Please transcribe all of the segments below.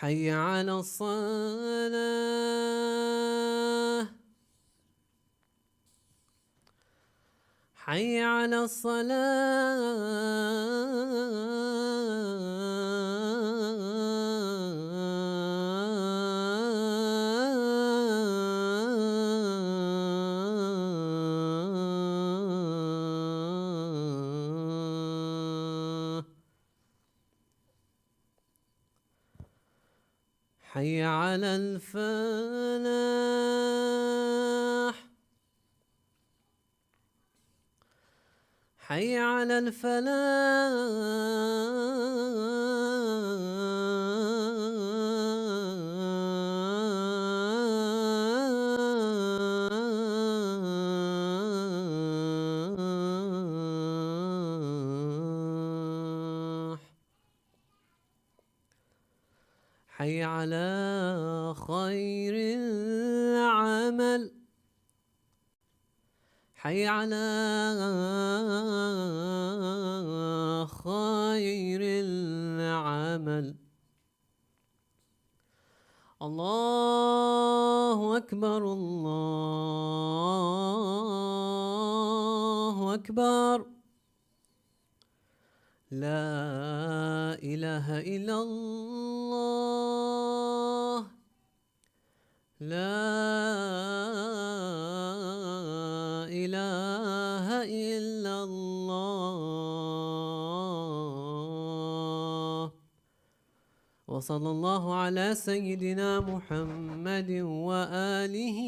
حي على الصلاة حي على الصلاة حي على الفلاح حي على الفلاح حي على خير العمل حي على خير العمل الله أكبر الله أكبر لا إله إلا الله لا إله إلا الله وصلى الله على سيدنا محمد وآله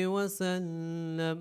وسلم.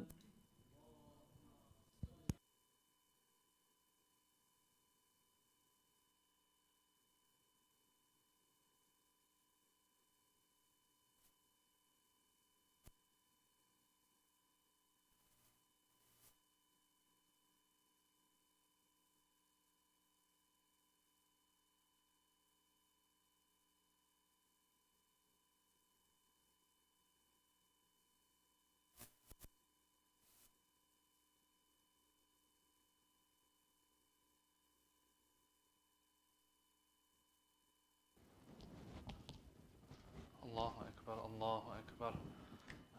الله أكبر الله أكبر.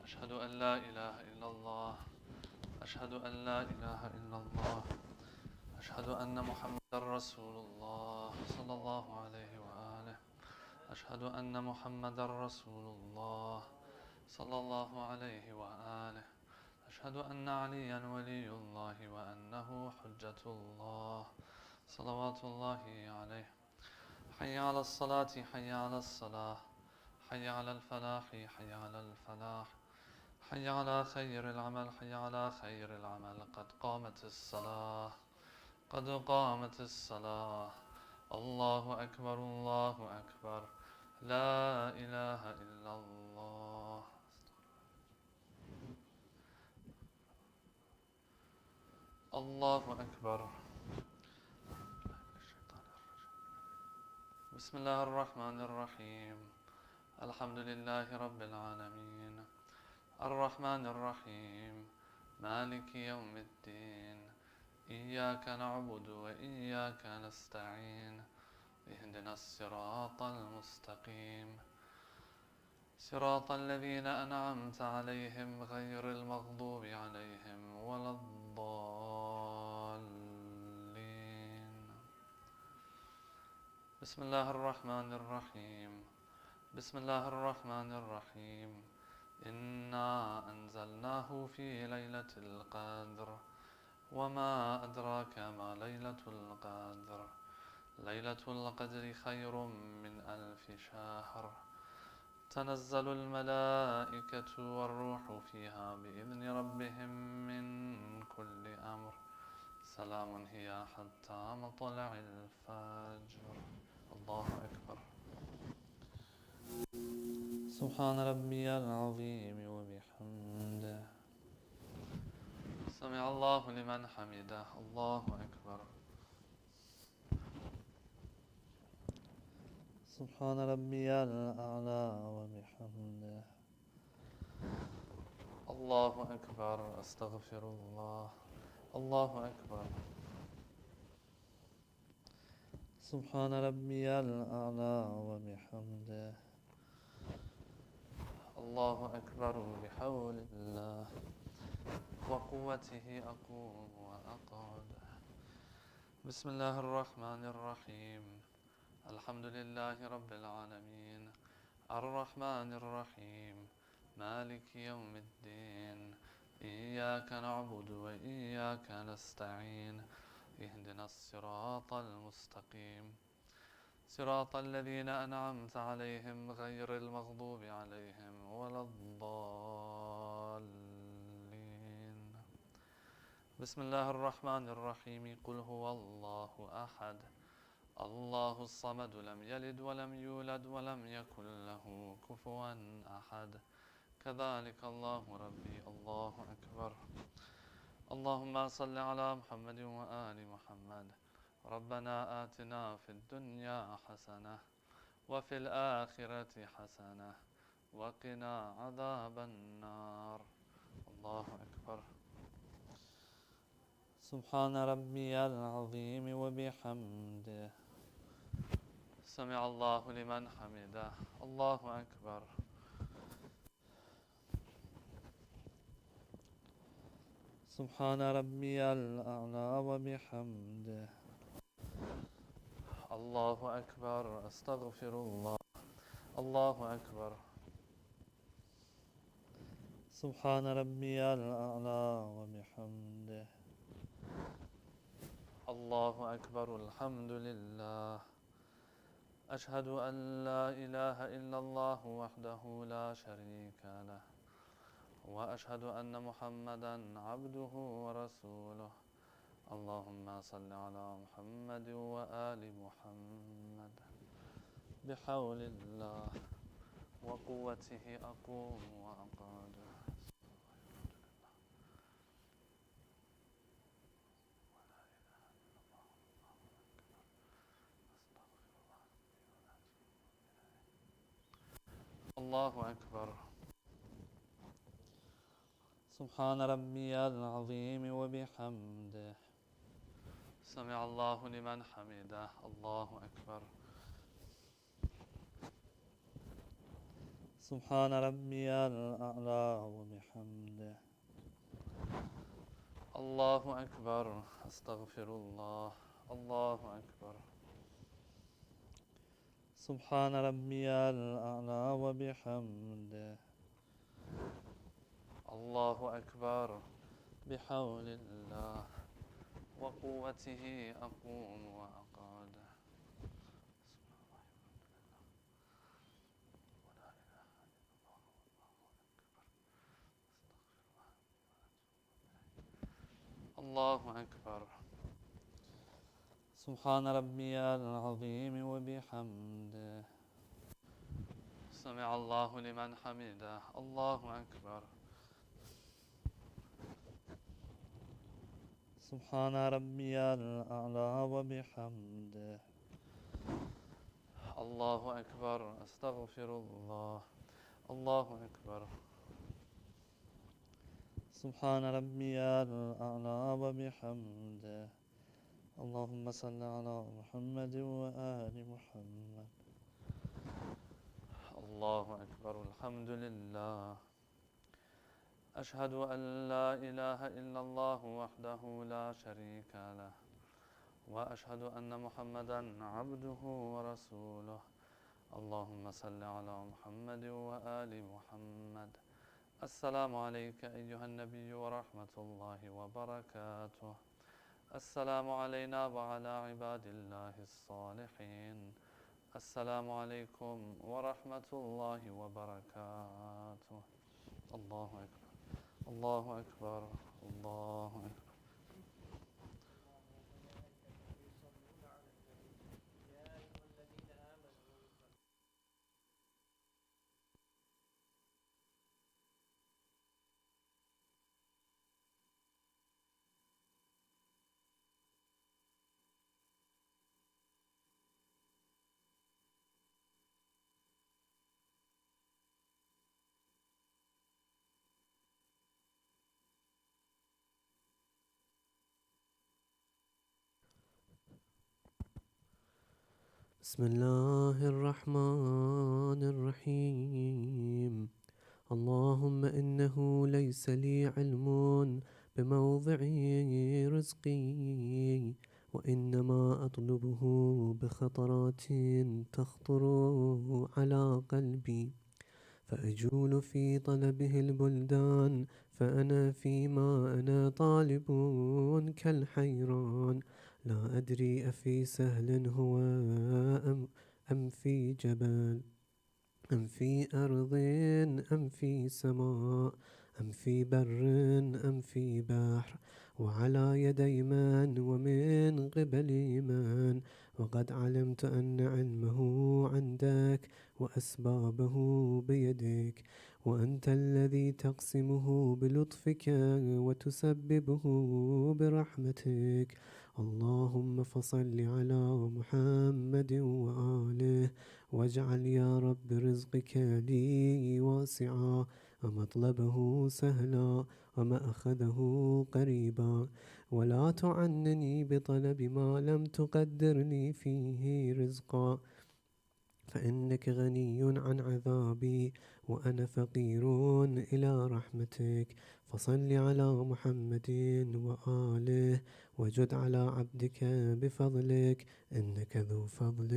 أشهد أن لا إله إلا الله. أشهد أن لا إله إلا الله. أشهد أن محمدا رسول الله صلى الله عليه وآله. أشهد أن محمدا رسول الله صلى الله عليه وآله. أشهد أن عليا ولي الله وأنه حجة الله صلوات الله عليه. حي على الصلاة حي على الصلاة حي على الفلاح حي على الفلاح حي على خير العمل حي على خير العمل. قد قامت الصلاة قد قامت الصلاة. الله أكبر الله أكبر لا إله إلا الله. الله أكبر. بسم الله الرحمن الرحيم. الحمد لله رب العالمين الرحمن الرحيم مالك يوم الدين. إياك نعبد وإياك نستعين. اهدنا الصراط المستقيم صراط الذين أنعمت عليهم غير المغضوب عليهم ولا الضالين. بسم الله الرحمن الرحيم. بسم الله الرحمن الرحيم. إنا أنزلناه في ليلة القدر وما أدراك ما ليلة القدر. ليلة القدر خير من 1000 شهر. تنزل الملائكة والروح فيها بإذن ربهم من كل أمر. سلام هي حتى مطلع الفجر. الله أكبر. سبحان ربي العظيم وبحمده. سمع الله لمن حمده. الله أكبر. سبحان ربي الأعلى وبحمده. الله أكبر. أستغفر الله. الله أكبر. سبحان ربي الأعلى وبحمده. الله أكبر بحول الله وقوته أقوم وأقعد. بسم الله الرحمن الرحيم. الحمد لله رب العالمين الرحمن الرحيم مالك يوم الدين إياك نعبد وإياك نستعين اهدنا الصراط المستقيم صراط الذين أنعمت عليهم غير المغضوب عليهم ولا الضالين. بسم الله الرحمن الرحيم قل هو الله أحد الله الصمد لم يلد ولم يولد ولم يكن له كفوا أحد كذلك الله ربي. الله أكبر. اللهم صل على محمد وآل محمد. ربنا آتنا في الدنيا حسنة وفي الآخرة حسنة وقنا عذاب النار. الله أكبر. سبحان ربي العظيم وبحمده. سمع الله لمن حمده. الله أكبر. سبحان ربي الأعلى وبحمده. الله أكبر. أستغفر الله. الله أكبر. سبحان ربي الأعلى وبحمده. الله أكبر. الحمد لله. أشهد أن لا إله إلا الله وحده لا شريك له وأشهد أن محمدا عبده ورسوله. اللهم صل على محمد وآل محمد. بحول الله وقوته أقوم وأقعد. الله أكبر. سبحان ربي العظيم وبحمده. سمع الله لمن حمده. الله أكبر. سبحان ربي الأعلى وبحمده. الله أكبر. أستغفر الله. الله أكبر. سبحان ربي الأعلى وبحمده. الله أكبر. بحول الله وقوته أقوم وأقعد. الله أكبر. سبحان ربي العظيم وبحمده. سمع الله لمن حمده. الله أكبر. سبحان ربي الأعلى وبحمده. الله أكبر. أستغفر الله. الله أكبر. سبحان ربي الأعلى وبحمده. اللهم صل على محمد وآل محمد. الله أكبر. الحمد لله. أشهد أن لا إله إلا الله وحده لا شريك له وأشهد أن محمدا عبده ورسوله. اللهم صل على محمد وآل محمد. السلام عليك أيها النبي ورحمة الله وبركاته. السلام علينا وعلى عباد الله الصالحين. السلام عليكم ورحمة الله وبركاته. الله أكبر. الله أكبر. الله أكبر. بسم الله الرحمن الرحيم. اللهم إنه ليس لي علم بموضع رزقي، وإنما أطلبه بخطرات تخطر على قلبي، فأجول في طلبه البلدان، فأنا فيما أنا طالب كالحيران، لا أدري أفي سهل هو أم في جبل، أم في أرض أم في سماء، أم في بر أم في بحر، وعلى يدي من ومن قبل من، وقد علمت أن علمه عندك وأسبابه بيدك، وأنت الذي تقسمه بلطفك وتسببه برحمتك. اللهم فصل على محمد وآله، واجعل يا رب رزقك لي واسعا، ومطلبه سهلا، ومأخذه قريبا، ولا تعنني بطلب ما لم تقدر لي فيه رزقا، فإنك غني عن عذابي، وأنا فقير إلى رحمتك. فصل على محمد وآله، وجد على عبدك بفضلك، إنك ذو فضل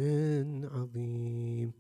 عظيم.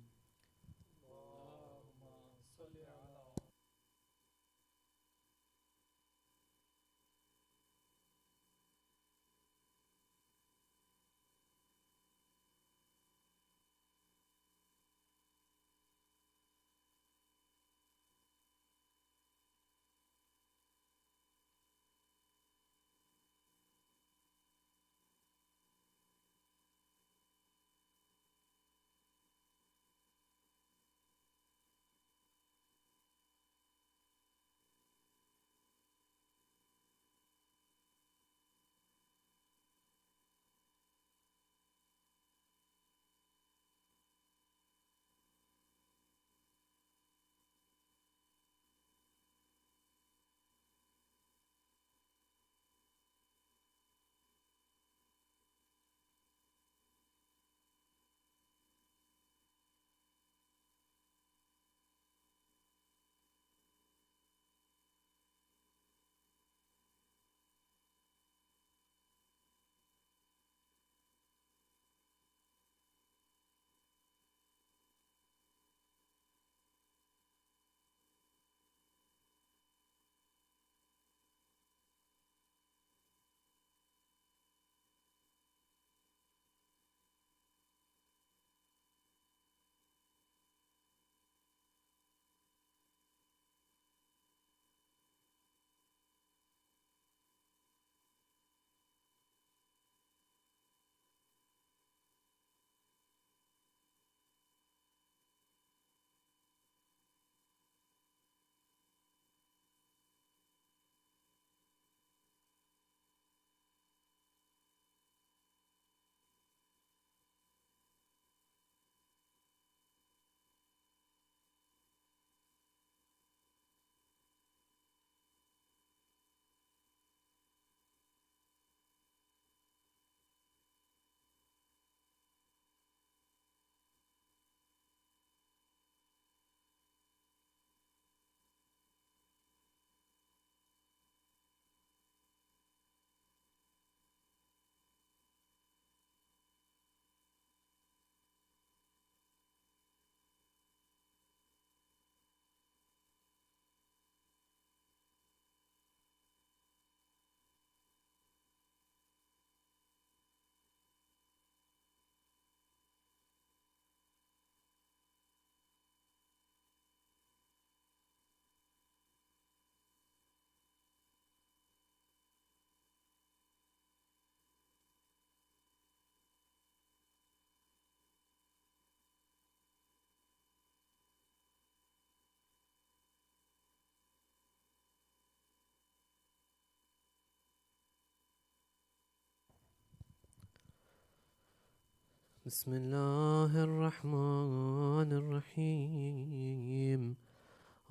بسم الله الرحمن الرحيم.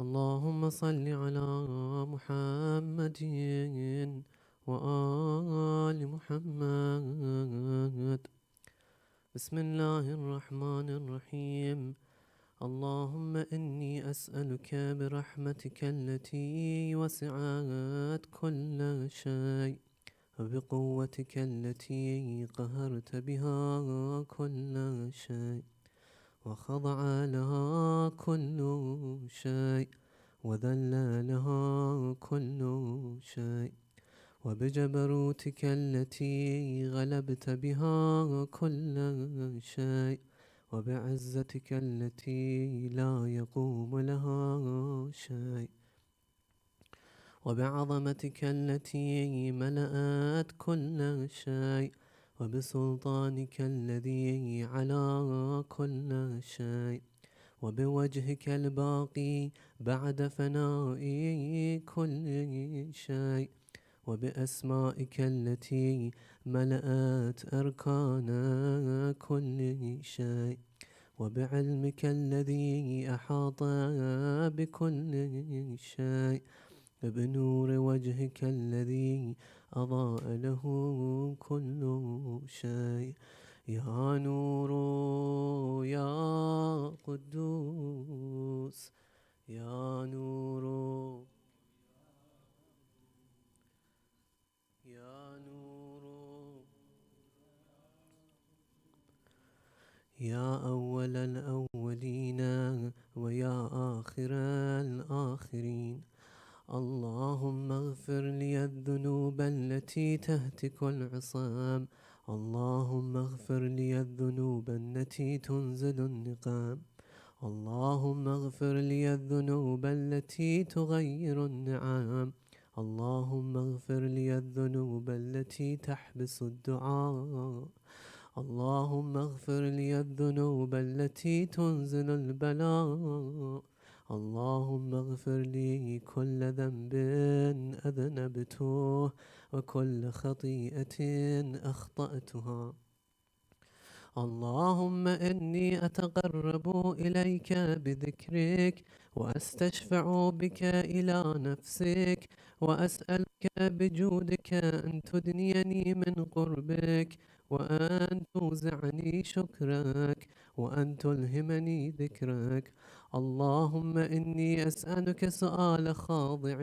اللهم صل على محمد وآل محمد. بسم الله الرحمن الرحيم. اللهم إني أسألك برحمتك التي وسعت كل شيء وبقوتك التي قهرت بها كل شيء وخضع لها كل شيء وذل لها كل شيء وبجبروتك التي غلبت بها كل شيء وبعزتك التي لا يقوم لها شيء وبعظمتك التي ملأت كل شيء وبسلطانك الذي على كل شيء وبوجهك الباقي بعد فناء كل شيء وبأسمائك التي ملأت أركان كل شيء وبعلمك الذي أحاط بكل شيء بنور وجهك الذي أضاء له كل شيء يا نور يا قدوس يا نور يا نور يا أول الأولين ويا آخر الآخرين اللهم اغفر لي الذنوب التي تهتك العصام اللهم اغفر لي الذنوب التي تنزل النقام اللهم اغفر لي الذنوب التي تغير النعام اللهم اغفر لي الذنوب التي تحبس الدعاء اللهم اغفر لي الذنوب التي تنزل البلاء اللهم اغفر لي كل ذنب أذنبته وكل خطيئة أخطأتها اللهم إني أتقرب إليك بذكرك وأستشفع بك إلى نفسك وأسألك بجودك أن تدنيني من قربك وأن توزعني شكرك وأن تلهمني ذكرك اللهم إني أسألك سؤال خاضع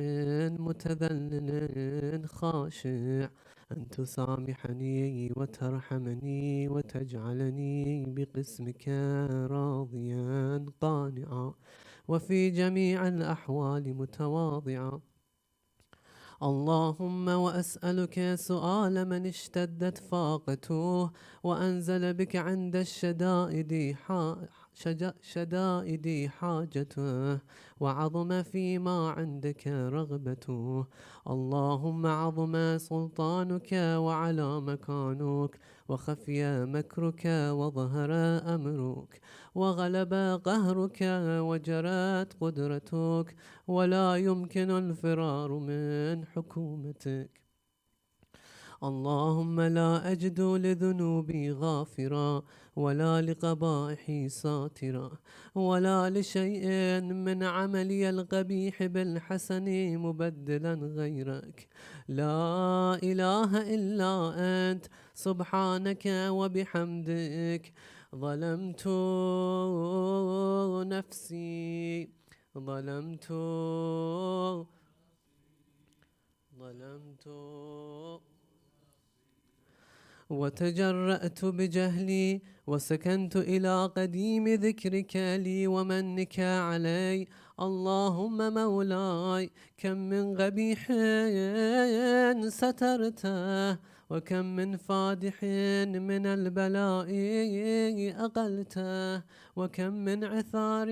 متذلل خاشع أن تسامحني وترحمني وتجعلني بقسمك راضيا قانعا وفي جميع الأحوال متواضعا اللهم وأسألك سؤال من اشتدت فاقته وأنزل بك عند شدائد حاجته وعظم فيما عندك رغبته اللهم عظم سلطانك وعلى مكانك وخفي مكرك وظهر أمرك وغلب قهرك وجرت قدرتك ولا يمكن الفرار من حكومتك اللهم لا أجد لذنوبي غافرا ولا لقبائحي ساترا ولا لشيء من عملي القبيح بالحسن مبدلا غيرك لا إله إلا أنت سبحانك وبحمدك ظلمت نفسي ظلمت وتجرأت بجهلي وسكنت إلى قديم ذكرك لي ومنك علي اللهم مولاي كم من قبيح سترته وكم من فادح من البلاء أقلته وكم من عثار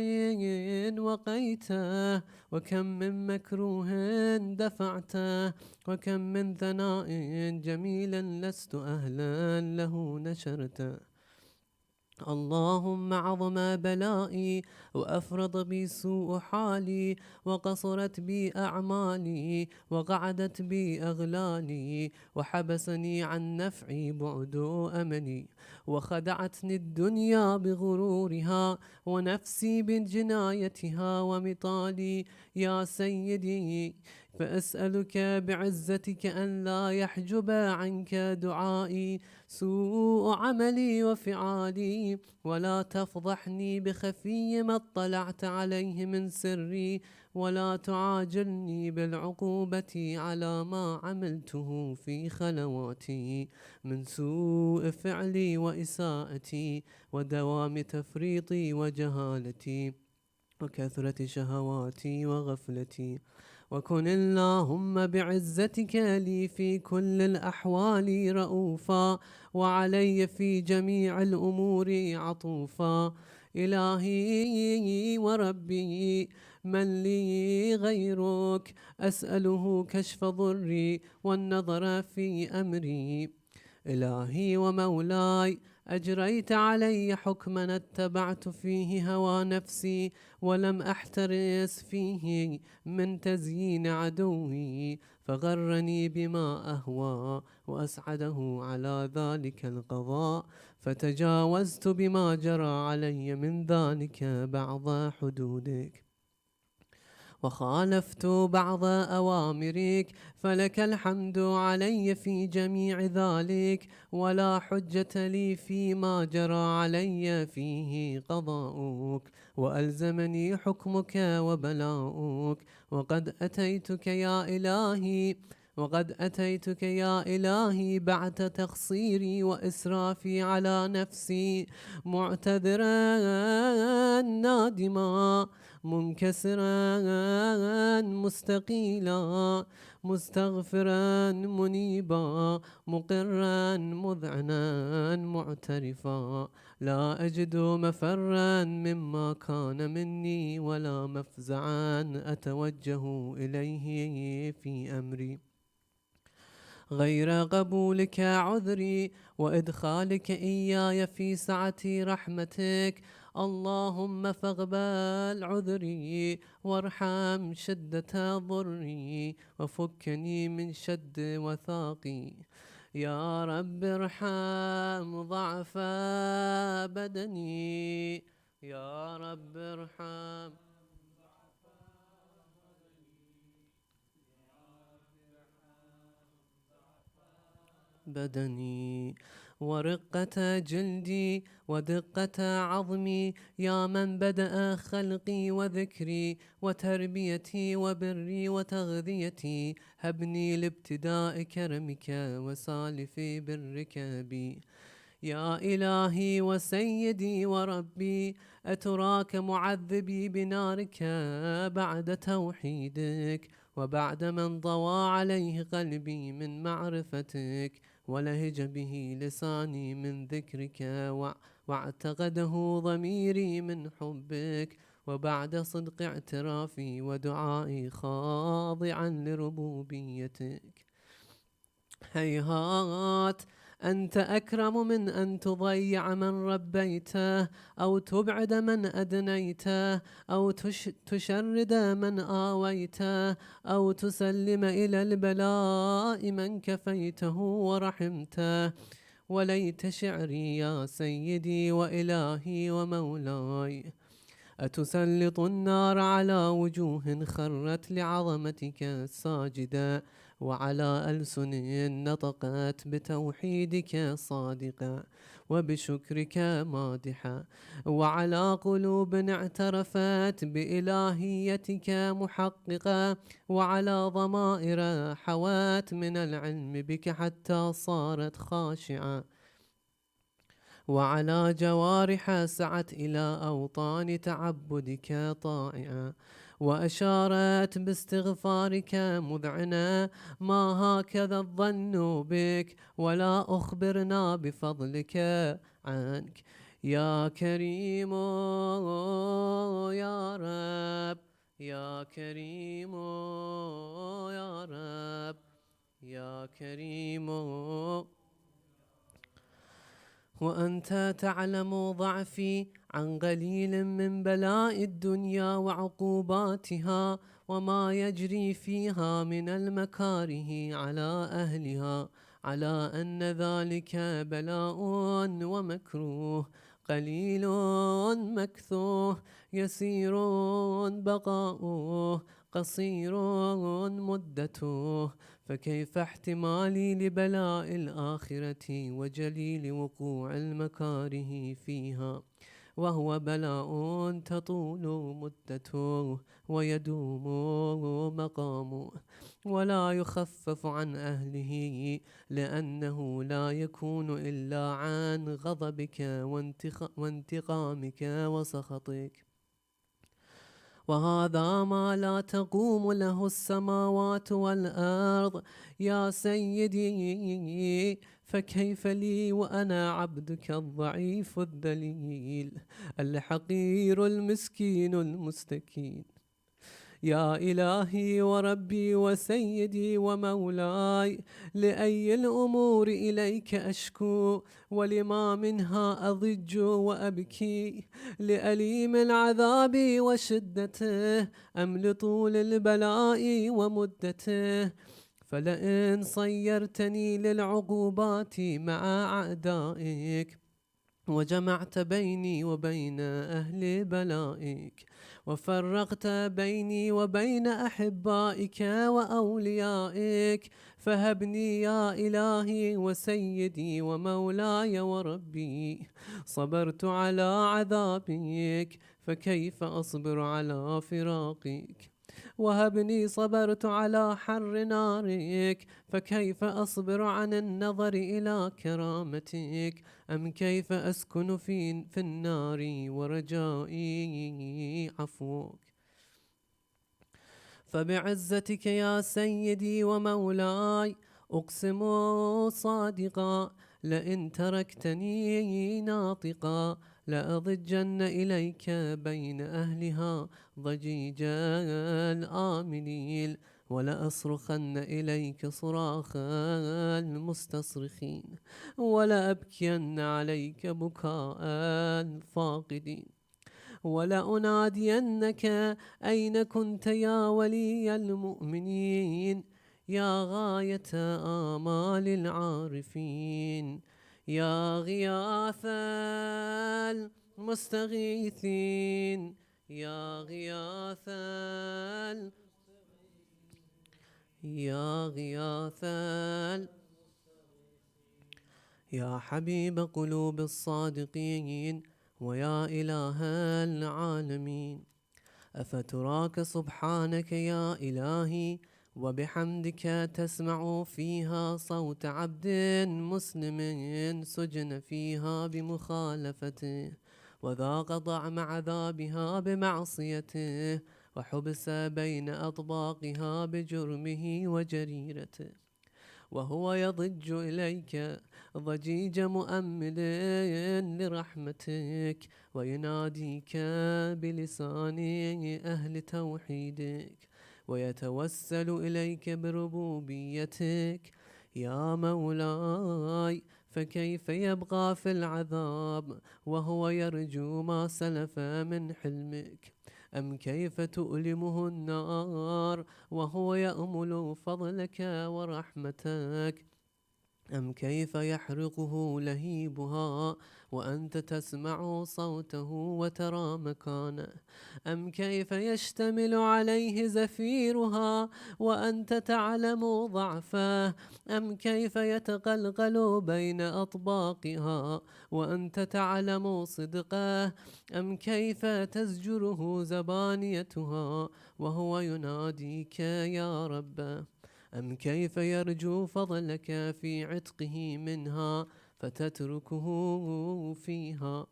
وقيته وكم من مكروه دفعته وكم من ثناء جميل لست أهلا له نشرته اللهم عظم بلائي وأفرض بي سوء حالي وقصرت بي أعمالي وقعدت بي أغلالي وحبسني عن نفعي بعد أملي وخدعتني الدنيا بغرورها ونفسي بجنايتها ومطالي يا سيدي فأسألك بعزتك أن لا يحجب عنك دعائي سوء عملي وفعالي، ولا تفضحني بخفي ما اطلعت عليه من سري، ولا تعاجلني بالعقوبة على ما عملته في خلواتي من سوء فعلي وإساءتي ودوام تفريطي وجهالتي وكثرة شهواتي وغفلتي. وكن اللهم بعزتك لي في كل الأحوال رؤوفا، وعلي في جميع الأمور عطوفا. إلهي وربي من لي غيرك، أسأله كشف ضري والنظر في أمري. إلهي ومولاي أجريت علي حكما اتبعت فيه هوى نفسي، ولم أحترس فيه من تزيين عدوي، فغرني بما أهوى وأسعده على ذلك القضاء، فتجاوزت بما جرى علي من ذلك بعض حدودك، وخالفت بعض أوامرك، فلك الحمد علي في جميع ذلك، ولا حجة لي فيما جرى علي فيه قضاؤك، وألزمني حكمك وبلاؤك. وقد أتيتك يا إلهي بعد تقصيري وإسرافي على نفسي، معتذرا نادما منكسرا مستقيلا مستغفرا منيبا مقرا مذعنا معترفا، لا أجد مفرا مما كان مني ولا مفزعا أتوجه إليه في أمري غير قبولك عذري وإدخالك إياي في سعة رحمتك. اللهم فاقبل عذري وارحم شدة ضري وفكني من شد وثاقي. يا رب ارحم ضعف بدني، يا رب ارحم بدني ورقة جلدي ودقة عظمي، يا من بدأ خلقي وذكري وتربيتي وبري وتغذيتي، هبني لابتداء كرمك وسالف برك بي. يا إلهي وسيدي وربي، أتراك معذبي بنارك بعد توحيدك، وبعد من ضوى عليه قلبي من معرفتك، ولهج به لساني من ذكرك، واعتقده ضميري من حبك، وبعد صدق اعترافي ودعائي خاضعا لربوبيتك. هيهات أنت أكرم من أن تضيع من ربيته، أو تبعد من أدنيته، أو تشرد من آويته، أو تسلم إلى البلاء من كفيته ورحمته. وليت شعري يا سيدي وإلهي ومولاي، أتسلط النار على وجوه خرت لعظمتك ساجدا، وعلى ألسن نطقت بتوحيدك صادقا وبشكرك مادحا، وعلى قلوب اعترفت بإلهيتك محققة، وعلى ضمائر حوات من العلم بك حتى صارت خاشعة، وعلى جوارح سعت إلى أوطان تعبدك طائعة، وأشارت باستغفارك مذعنة ما هكذا الظن بك، ولا أخبرنا بفضلك عنك. يا كريم يا رب، يا كريم يا رب، يا كريم. وأنت تعلم ضعفي عن قليل من بلاء الدنيا وعقوباتها، وما يجري فيها من المكاره على أهلها، على أن ذلك بلاء ومكروه، قليل مكثوه، يسير بقاؤه، قصير مدته، فكيف احتمالي لبلاء الآخرة وجليل وقوع المكاره فيها، وهو بلاء تطول مدته ويدوم مقامه، ولا يخفف عن أهله، لأنه لا يكون إلا عن غضبك وانتقامك وسخطك. وهذا ما لا تقوم له السماوات والأرض يا سيدي، فكيف لي وأنا عبدك الضعيف الذليل الحقير المسكين المستكين. يا إلهي وربي وسيدي ومولاي، لأي الأمور إليك أشكو، ولما منها أضج وأبكي، لأليم العذاب وشدته أم لطول البلاء ومدته؟ فلئن صيرتني للعقوبات مع أعدائك، وجمعت بيني وبين أهل بلائك، وفرقت بيني وبين أحبائك وأوليائك، فهبني يا إلهي وسيدي ومولاي وربي. صبرت على عذابك، فكيف أصبر على فراقك؟ وهبني صبرت على حر نارك، فكيف أصبر عن النظر إلى كرامتك؟ أم كيف أسكن في النار ورجائي عفوك؟ فبعزتك يا سيدي ومولاي أقسم صادقا، لئن تركتني ناطقا لأضجن إليك بين أهلها ضجيج الآمنين، ولأصرخن إليك صراخ المستصرخين، ولأبكين عليك بكاء الفاقدين، ولأنادينك أين كنت يا ولي المؤمنين، يا غاية آمال العارفين، يا غياث المستغيثين، يا غياث يا حبيب قلوب الصادقين، ويا إله العالمين. أفتراك سبحانك يا إلهي وبحمدك تسمع فيها صوت عبد مسلم سجن فيها بمخالفته، وذاق طعم عذابها بمعصيته، وحبس بين أطباقها بجرمه وجريرته، وهو يضج إليك ضجيج مؤمل لرحمتك، ويناديك بلسان أهل توحيدك، ويتوسل إليك بربوبيتك. يا مولاي، فكيف يبقى في العذاب وهو يرجو ما سلف من حلمك؟ أم كيف تؤلمه النار وهو يأمل فضلك ورحمتك؟ أم كيف يحرقه لهيبها وأنت تسمع صوته وترى مكانه؟ أم كيف يشتمل عليه زفيرها وأنت تعلم ضعفه؟ أم كيف يتقلقل بين أطباقها وأنت تعلم صدقه؟ أم كيف تزجره زبانيتها وهو يناديك يا رب؟ أم كيف يرجو فضلك في عتقه منها فتتركه فيها؟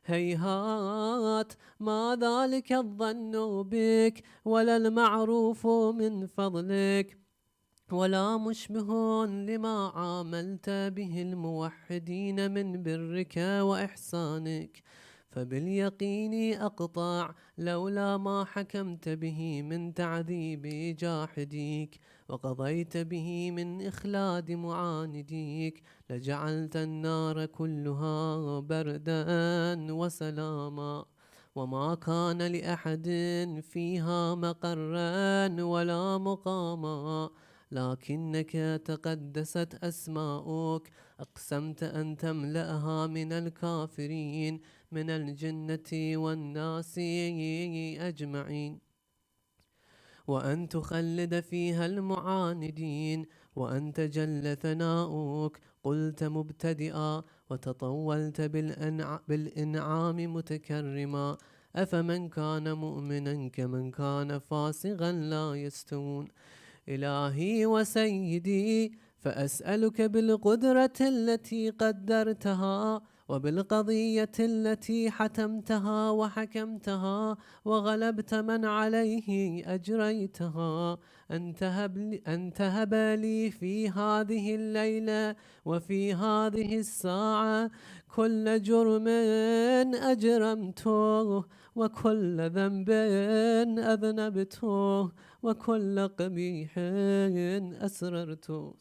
هيهات، ما ذلك الظن بك ولا المعروف من فضلك، ولا مشبه لما عاملت به الموحدين من برك وإحسانك. فباليقين أقطع لولا ما حكمت به من تعذيب جاحديك، وقضيت به من إخلاد معانديك، لجعلت النار كلها بردا وسلاما، وما كان لأحد فيها مقرا ولا مقاما، لكنك تقدست أسماؤك أقسمت أن تملأها من الكافرين من الجنة والناس أجمعين. وأن تخلد فيها المعاندين، وأنت جل ثناؤك قلت مبتدئا وتطولت بالإنعام متكرما. أفمن كان مؤمنا كمن كان فاسقا لا يستوون. إلهي وسيدي فأسألك بالقدرة التي قدرتها وبالقضية التي حتمتها وحكمتها وغلبت من عليه أجريتها أن تهب لي في هذه الليلة وفي هذه الساعة كل جرم أجرمته وكل ذنب أذنبته وكل قبيح أسررته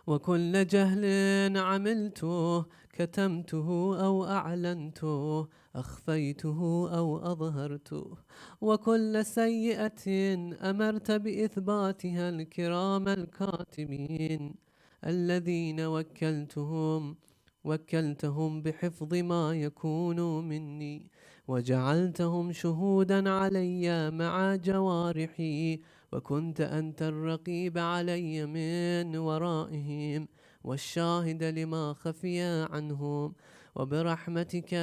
وكل جهل عملته كتمته أو أعلنته أخفيته أو أظهرته وكل سيئة أمرت بإثباتها الكرام الكاتبين الذين وكلتهم بحفظ ما يكون مني وجعلتهم شهودا علي مع جوارحي وكنت أنت الرقيب علي من ورائهم والشاهد لما خفي عنهم وبرحمتك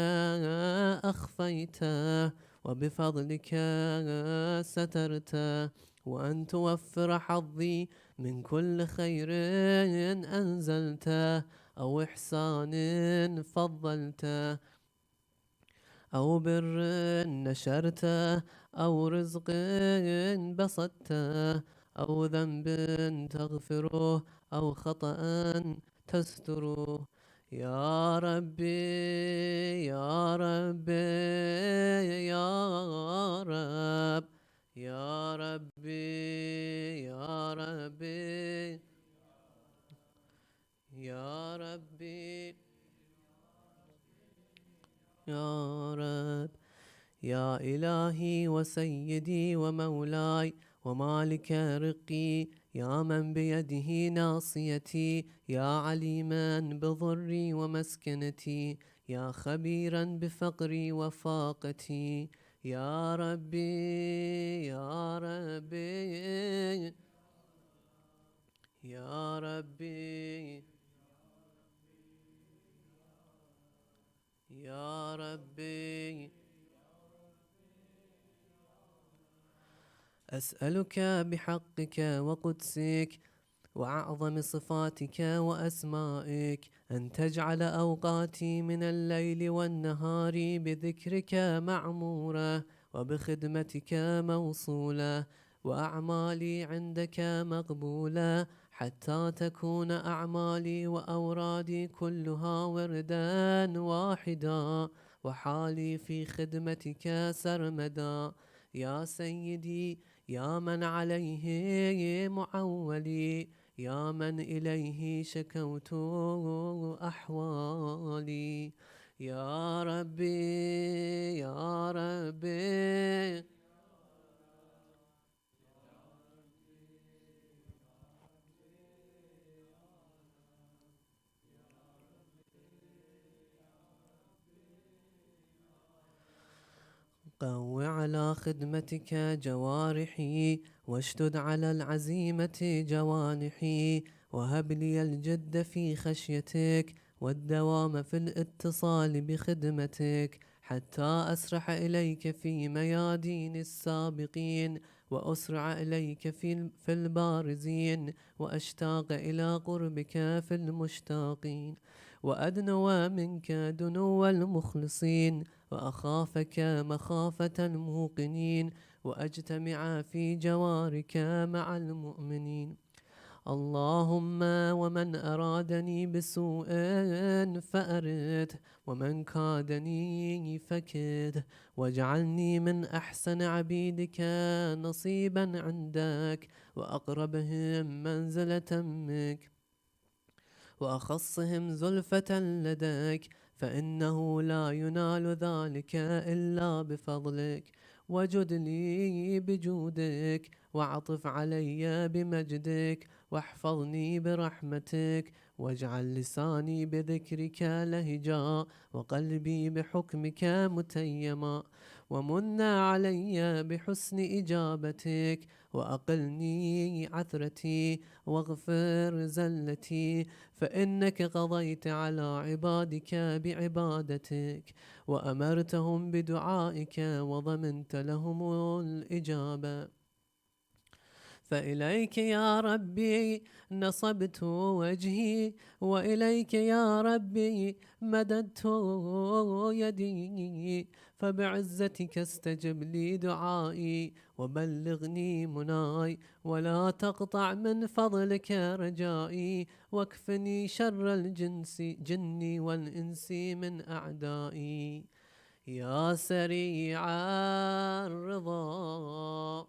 أخفيته وبفضلك سترته وأن توفر حظي من كل خير أنزلته أو إحسان فضلته أو بر نشرته أو رزق بسطته أو ذنب تغفره أو خطأ تستره. يا ربي يا ربي يا رب يا ربي يا ربي يا ربي يا رب يا إلهي وسيدي ومولاي ومالك رقي يا من بيده ناصيتي يا عليما بضري ومسكنتي يا خبيرا بفقري وفاقتي يا ربي يا ربي يا ربي يا ربي أسألك بحقك وقدسك وأعظم صفاتك وأسمائك أن تجعل أوقاتي من الليل والنهار بذكرك معمورة وبخدمتك موصولة وأعمالي عندك مقبولة حتى تكون أعمالي وأورادي كلها وردا واحدا وحالي في خدمتك سرمدا. يا سيدي يا من عليه معولي يا من إليه شكوت أحوالي يا ربي يا ربي قو على خدمتك جوارحي واشتد على العزيمة جوانحي وهب لي الجد في خشيتك والدوام في الاتصال بخدمتك حتى أسرح إليك في ميادين السابقين وأسرع إليك في البارزين وأشتاق إلى قربك في المشتاقين وأدنو منك دنو المخلصين وأخافك مخافة الموقنين وأجتمع في جوارك مع المؤمنين. اللهم ومن أرادني بسوء فأرده ومن كادني فكده واجعلني من أحسن عبيدك نصيبا عندك وأقربهم منزلة منك وأخصهم زلفة لديك فإنه لا ينال ذلك إلا بفضلك. وجد لي بجودك وعطف علي بمجدك واحفظني برحمتك واجعل لساني بذكرك لهجا وقلبي بحكمك متيما ومن علي بحسن إجابتك وأقلني عثرتي واغفر زلتي فإنك قضيت على عبادك بعبادتك وأمرتهم بدعائك وضمنت لهم الإجابة فإليك يا ربي نصبت وجهي وإليك يا ربي مددت يدي فبعزتك استجب لي دعائي وبلغني مناي ولا تقطع من فضلك رجائي واكفني شر الجن والإنس من أعدائي يا سريع الرضا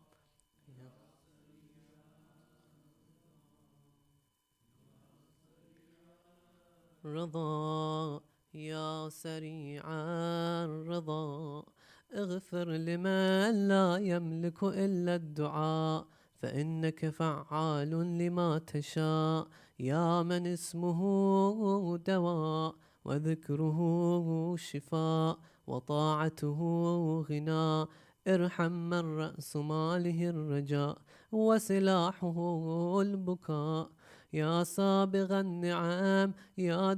رضا يا سريع الرضا اغفر لمن لا يملك إلا الدعاء فإنك فعال لما تشاء يا من اسمه دواء وذكره شفاء وطاعته غنى ارحم من رأس ماله الرجاء وسلاحه البكاء يا سابغ النعم يا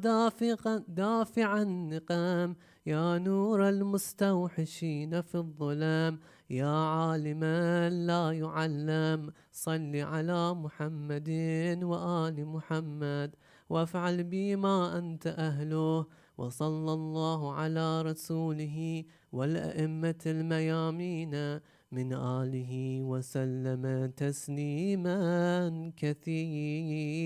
دافع النقام يا نور المستوحشين في الظلام يا عالما لا يعلم صل على محمد وآل محمد وافعل بي ما أنت أهله وصلى الله على رسوله والأئمة الميامين من آله وسلم تسليما كثيرا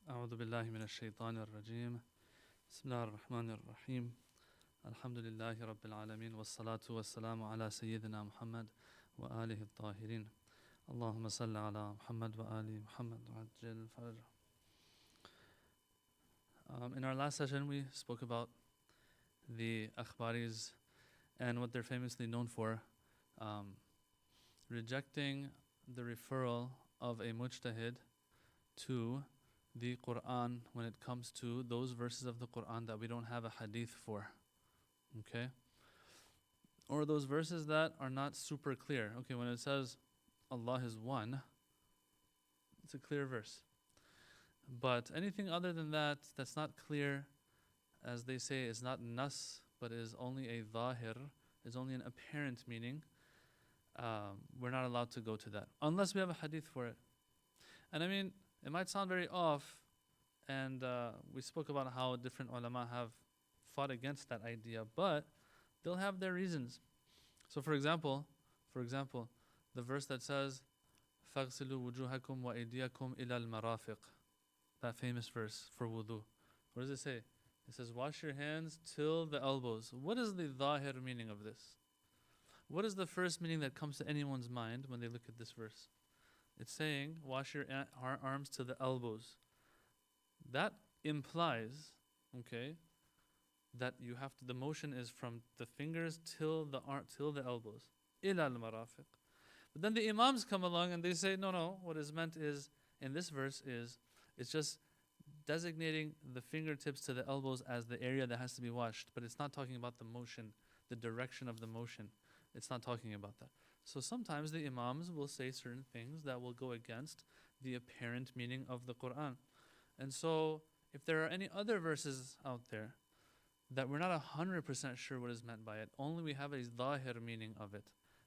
أعوذ بالله من الشيطان الرجيم بسم الله الرحمن الرحيم الحمد لله رب العالمين والصلاة والسلام على سيدنا محمد وآله الطاهرين اللهم صل على محمد وآل محمد وعجل فرجه. In our last session we spoke about the Akhbaris and what they're famously known for, rejecting the referral of a mujtahid to the Quran when it comes to those verses of the Quran that we don't have a hadith for, okay? Or those verses that are not super clear. Okay, when it says Allah is one, it's a clear verse. But anything other than that, that's not clear, as they say, is not nas, but is only a zahir, is only an apparent meaning, we're not allowed to go to that, unless we have a hadith for it. And I mean, it might sound very off, and we spoke about how different ulama have fought against that idea, but they'll have their reasons. So for example, the verse that says, فَاغْسِلُوا وُجُوهَكُمْ وَأَيْدِيَكُمْ إِلَى الْمَرَافِقِ, that famous verse for wudu. What does it say? It says, wash your hands till the elbows. What is the zahir meaning of this? What is the first meaning that comes to anyone's mind when they look at this verse? It's saying, wash your arms to the elbows. That implies, okay, that you have to, the motion is from the fingers till the elbows. إلى المرافق. But then the Imams come along and they say, no, what is meant is, in this verse is, it's just designating the fingertips to the elbows as the area that has to be washed, but it's not talking about the motion, the direction of the motion. It's not talking about that. So sometimes the Imams will say certain things that will go against the apparent meaning of the Quran. And so if there are any other verses out there that we're not 100% sure what is meant by it, only we have a zahir meaning of it,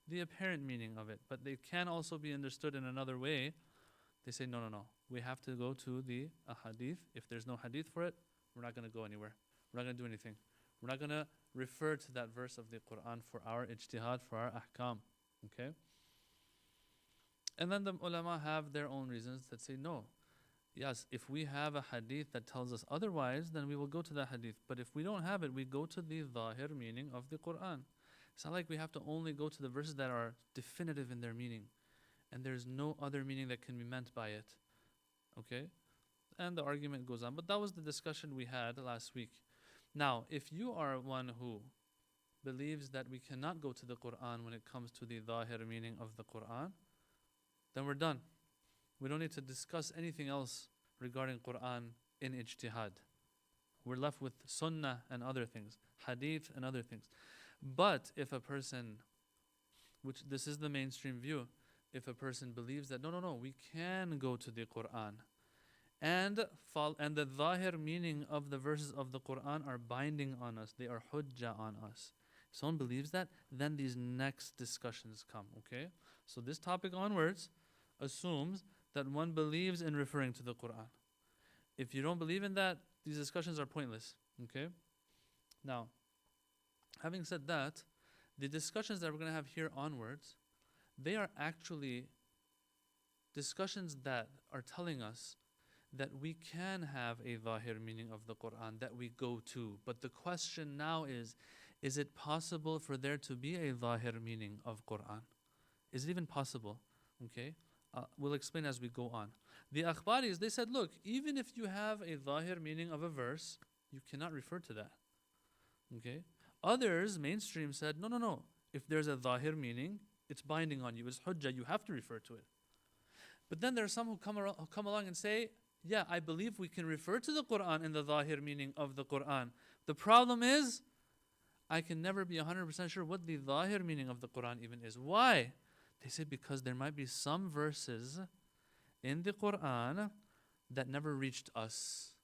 the apparent meaning of it, but they can also be understood in another way, they say, no. We have to go to the hadith. If there's no hadith for it, we're not going to go anywhere. We're not going to do anything. We're not going to refer to that verse of the Quran for our ijtihad, for our ahkam. Okay? And then the ulama have their own reasons that say, no. Yes, if we have a hadith that tells us otherwise, then we will go to that hadith. But if we don't have it, we go to the zahir meaning of the Quran. It's not like we have to only go to the verses that are definitive in their meaning, and there's no other meaning that can be meant by it. Okay? And the argument goes on. But that was the discussion we had last week. Now, if you are one who believes that we cannot go to the Quran when it comes to the zahir meaning of the Quran, then we're done. We don't need to discuss anything else regarding Quran in ijtihad. We're left with sunnah and other things, hadith and other things. But if a person, which this is the mainstream view, if a person believes that no, we can go to the Quran and the zahir meaning of the verses of the Quran are binding on us, they are hujjah on us. If someone believes that, then these next discussions come, okay? So this topic onwards assumes that one believes in referring to the Quran. If you don't believe in that, these discussions are pointless, okay? Now, having said that, the discussions that we're going to have here onwards, they are actually discussions that are telling us that we can have a zahir meaning of the Quran that we go to. But the question now is it possible for there to be a zahir meaning of Quran? Is it even possible? Okay? We'll explain as we go on. The Akhbaris, they said, look, even if you have a zahir meaning of a verse, you cannot refer to that. Okay? Others, mainstream, said, no. If there's a zahir meaning, it's binding on you. It's hujjah. You have to refer to it. But then there are some who come along and say, yeah, I believe we can refer to the Quran in the zahir meaning of the Quran. The problem is, I can never be 100% sure what the zahir meaning of the Quran even is. Why? They say because there might be some verses in the Quran that never reached us.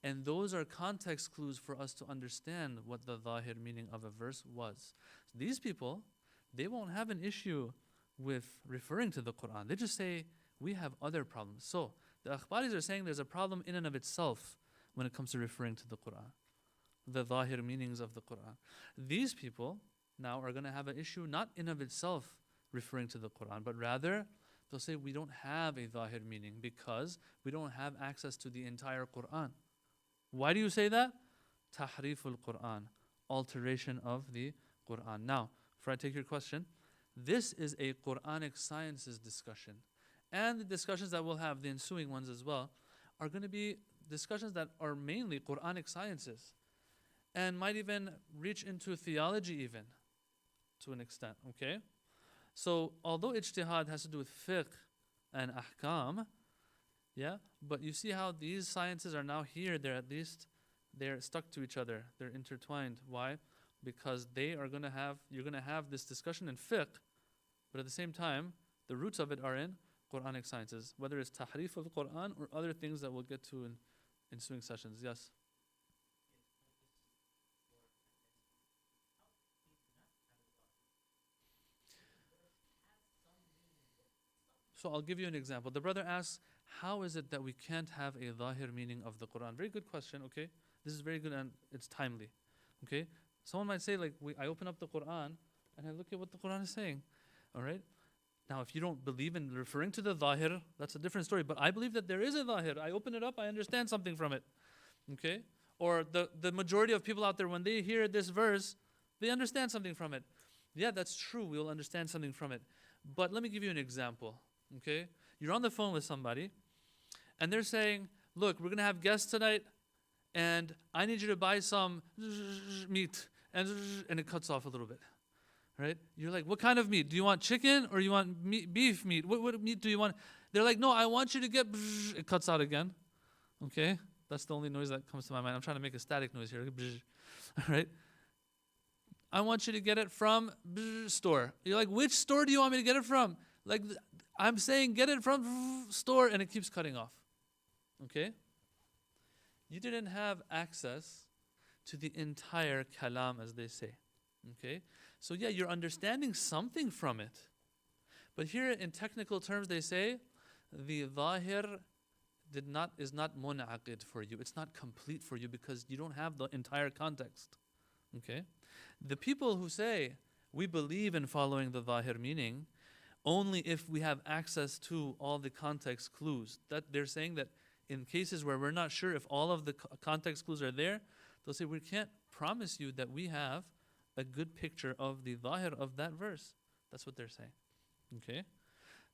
And those are context clues for us to understand what the zahir meaning of a verse was. So these people, they won't have an issue with referring to the Quran. They just say, we have other problems. So the Akhbaris are saying there's a problem in and of itself when it comes to referring to the Quran, the zahir meanings of the Quran. These people now are going to have an issue not in of itself referring to the Quran, but rather they'll say we don't have a zahir meaning because we don't have access to the entire Quran. Why do you say that? Tahriful Quran, alteration of the Quran. Now, before I take your question, this is a Quranic sciences discussion. And the discussions that we'll have, the ensuing ones as well, are going to be discussions that are mainly Quranic sciences and might even reach into theology even to an extent, okay? So although ijtihad has to do with fiqh and ahkam, yeah, but you see how these sciences are now here, they're stuck to each other, they're intertwined. Why? Because you're going to have this discussion in fiqh, but at the same time, the roots of it are in Quranic sciences, whether it's tahrif of the Quran or other things that we'll get to in ensuing sessions. Yes? So I'll give you an example. The brother asks, how is it that we can't have a zahir meaning of the Quran? Very good question, okay? This is very good and it's timely, okay? Someone might say, like, I open up the Quran and I look at what the Quran is saying, all right? Now, if you don't believe in referring to the zahir, that's a different story. But I believe that there is a zahir. I open it up, I understand something from it. Okay? Or the majority of people out there, when they hear this verse, they understand something from it. Yeah, that's true. We will understand something from it. But let me give you an example. Okay? You're on the phone with somebody, and they're saying, look, we're going to have guests tonight, and I need you to buy some meat. And it cuts off a little bit. right? You're like, what kind of meat? Do you want chicken or you want beef meat? What meat do you want? They're like, no, I want you to get, it cuts out again, okay? That's the only noise that comes to my mind. I'm trying to make a static noise here, all right? I want you to get it from store. You're like, which store do you want me to get it from? Like, I'm saying get it from store, and it keeps cutting off, okay? You didn't have access to the entire kalam, as they say, okay? So yeah, you're understanding something from it. But here in technical terms, they say, the zahir is not mun'aqid for you. It's not complete for you because you don't have the entire context, okay? The people who say, we believe in following the zahir meaning, only if we have access to all the context clues. That they're saying that in cases where we're not sure if all of the context clues are there, they'll say, we can't promise you that we have a good picture of the zahir of that verse. That's what they're saying, okay?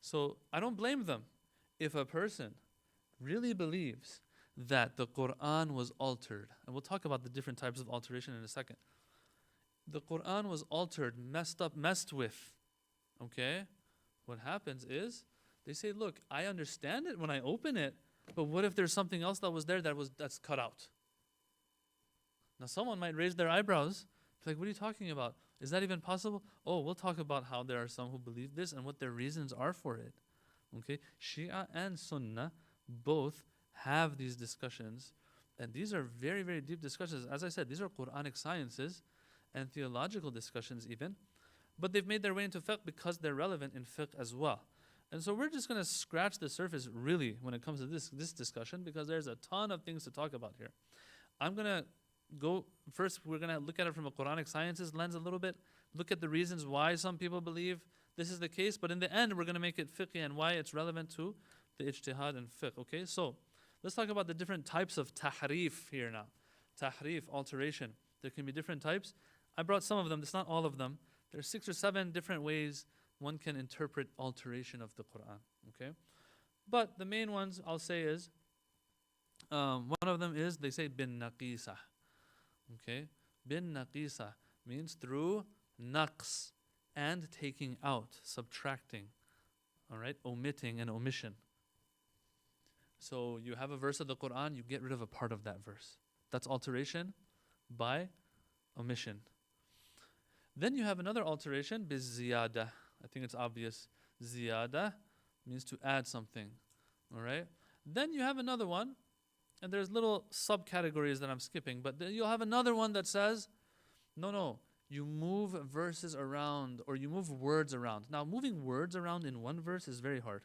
So I don't blame them. If a person really believes that the Quran was altered, and we'll talk about the different types of alteration in a second. The Quran was altered, messed up, messed with, okay? What happens is, they say, look, I understand it when I open it, but what if there's something else that was there that's cut out? Now someone might raise their eyebrows, like, what are you talking about? Is that even possible? Oh, we'll talk about how there are some who believe this and what their reasons are for it. Okay, Shia and Sunnah both have these discussions, and these are very, very deep discussions. As I said, these are Quranic sciences and theological discussions even, but they've made their way into fiqh because they're relevant in fiqh as well. And so we're just going to scratch the surface really when it comes to this discussion, because there's a ton of things to talk about here. I'm going to go first, we're going to look at it from a Quranic sciences lens a little bit, look at the reasons why some people believe this is the case, but in the end we're going to make it fiqh and why it's relevant to the ijtihad and fiqh. Okay, so let's talk about the different types of tahrif here now. Tahrif, alteration. There can be different types. I brought some of them, it's not all of them. There's 6 or 7 different ways one can interpret alteration of the Quran. Okay, but the main ones I'll say is, one of them is, they say bin naqisa. Okay, bin naqisa means through naqs and taking out, subtracting, all right, omitting and omission. So you have a verse of the Quran, you get rid of a part of that verse. That's alteration by omission. Then you have another alteration, biziyada. I think it's obvious. Ziyada means to add something, all right? Then you have another one, and there's little subcategories that I'm skipping, but then you'll have another one that says, no, you move verses around, or you move words around. Now, moving words around in one verse is very hard,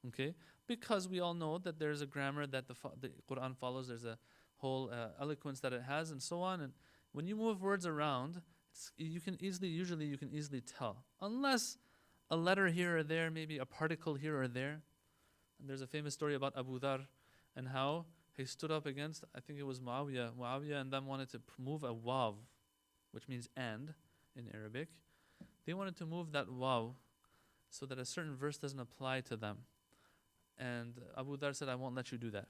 okay? Because we all know that there's a grammar that the Quran follows, there's a whole eloquence that it has, and so on. And when you move words around, usually you can easily tell. Unless a letter here or there, maybe a particle here or there. And there's a famous story about Abu Dhar and how he stood up against, I think it was Muawiyah. Muawiyah and them wanted to move a waw, which means and in Arabic. They wanted to move that waw so that a certain verse doesn't apply to them. And Abu Dhar said, I won't let you do that.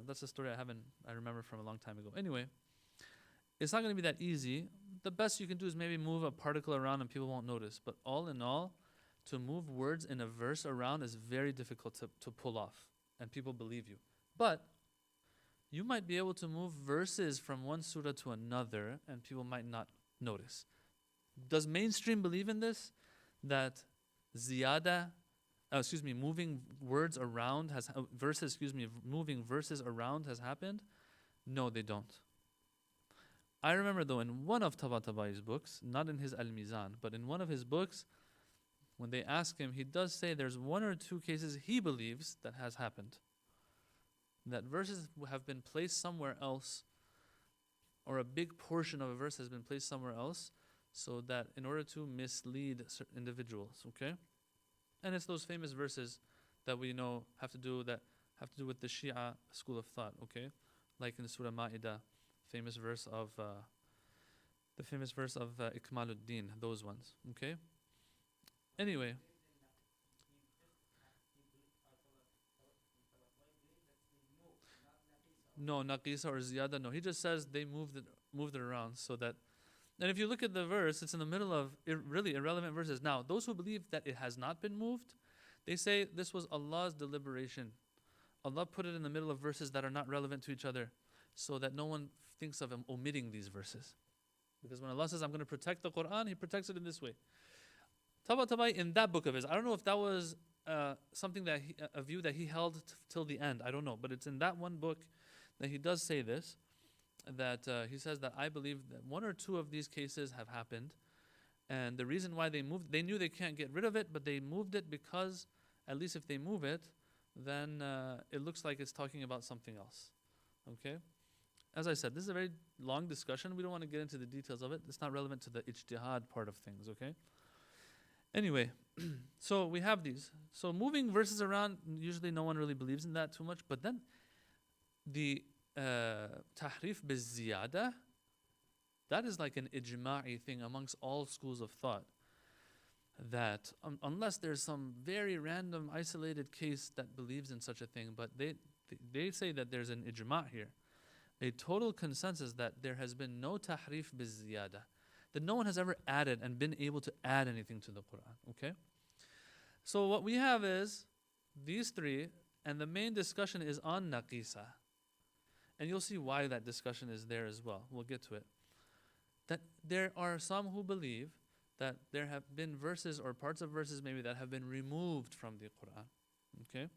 That's a story I remember from a long time ago. Anyway, it's not going to be that easy. The best you can do is maybe move a particle around and people won't notice. But all in all, to move words in a verse around is very difficult to pull off. And people believe you. But you might be able to move verses from one surah to another and people might not notice. Does mainstream believe in this? That moving words around moving verses around has happened? No, they don't. I remember though in one of Tabatabai's books, not in his Al-Mizãn, but in one of his books, when they ask him, he does say there's 1 or 2 cases he believes that has happened. That verses have been placed somewhere else, or a big portion of a verse has been placed somewhere else, so that in order to mislead certain individuals, okay? And it's those famous verses that we know have to do with the Shia school of thought, okay? Like in Surah Ma'idah, the famous verse of Ikmaluddin, those ones, okay? Anyway. No, Naqisa or Ziyada, no. He just says they moved it around so that And if you look at the verse, it's in the middle of really irrelevant verses. Now, those who believe that it has not been moved, they say this was Allah's deliberation. Allah put it in the middle of verses that are not relevant to each other, so that no one thinks of him omitting these verses. Because when Allah says, I'm going to protect the Quran, He protects it in this way. Tabatabai, in that book of his, I don't know if that was something that a view that he held till the end. I don't know. But it's in that one book that he does say this, that he says that I believe that one or two of these cases have happened. And the reason why they moved, they knew they can't get rid of it, but they moved it because, at least if they move it, then it looks like it's talking about something else. Okay? As I said, this is a very long discussion. We don't want to get into the details of it. It's not relevant to the Ijtihad part of things, okay? Anyway, so we have these. So moving verses around, usually no one really believes in that too much. But then the tahrif biz-ziyada, that is like an ijma'i thing amongst all schools of thought. That unless there's some very random isolated case that believes in such a thing, but they say that there's an ijma' here. A total consensus that there has been no tahrif biz-ziyada. That no one has ever added and been able to add anything to the Quran. Okay? So what we have is these three, and the main discussion is on naqisa. And you'll see why that discussion is there as well. We'll get to it. That there are some who believe that there have been verses or parts of verses maybe that have been removed from the Quran. Okay?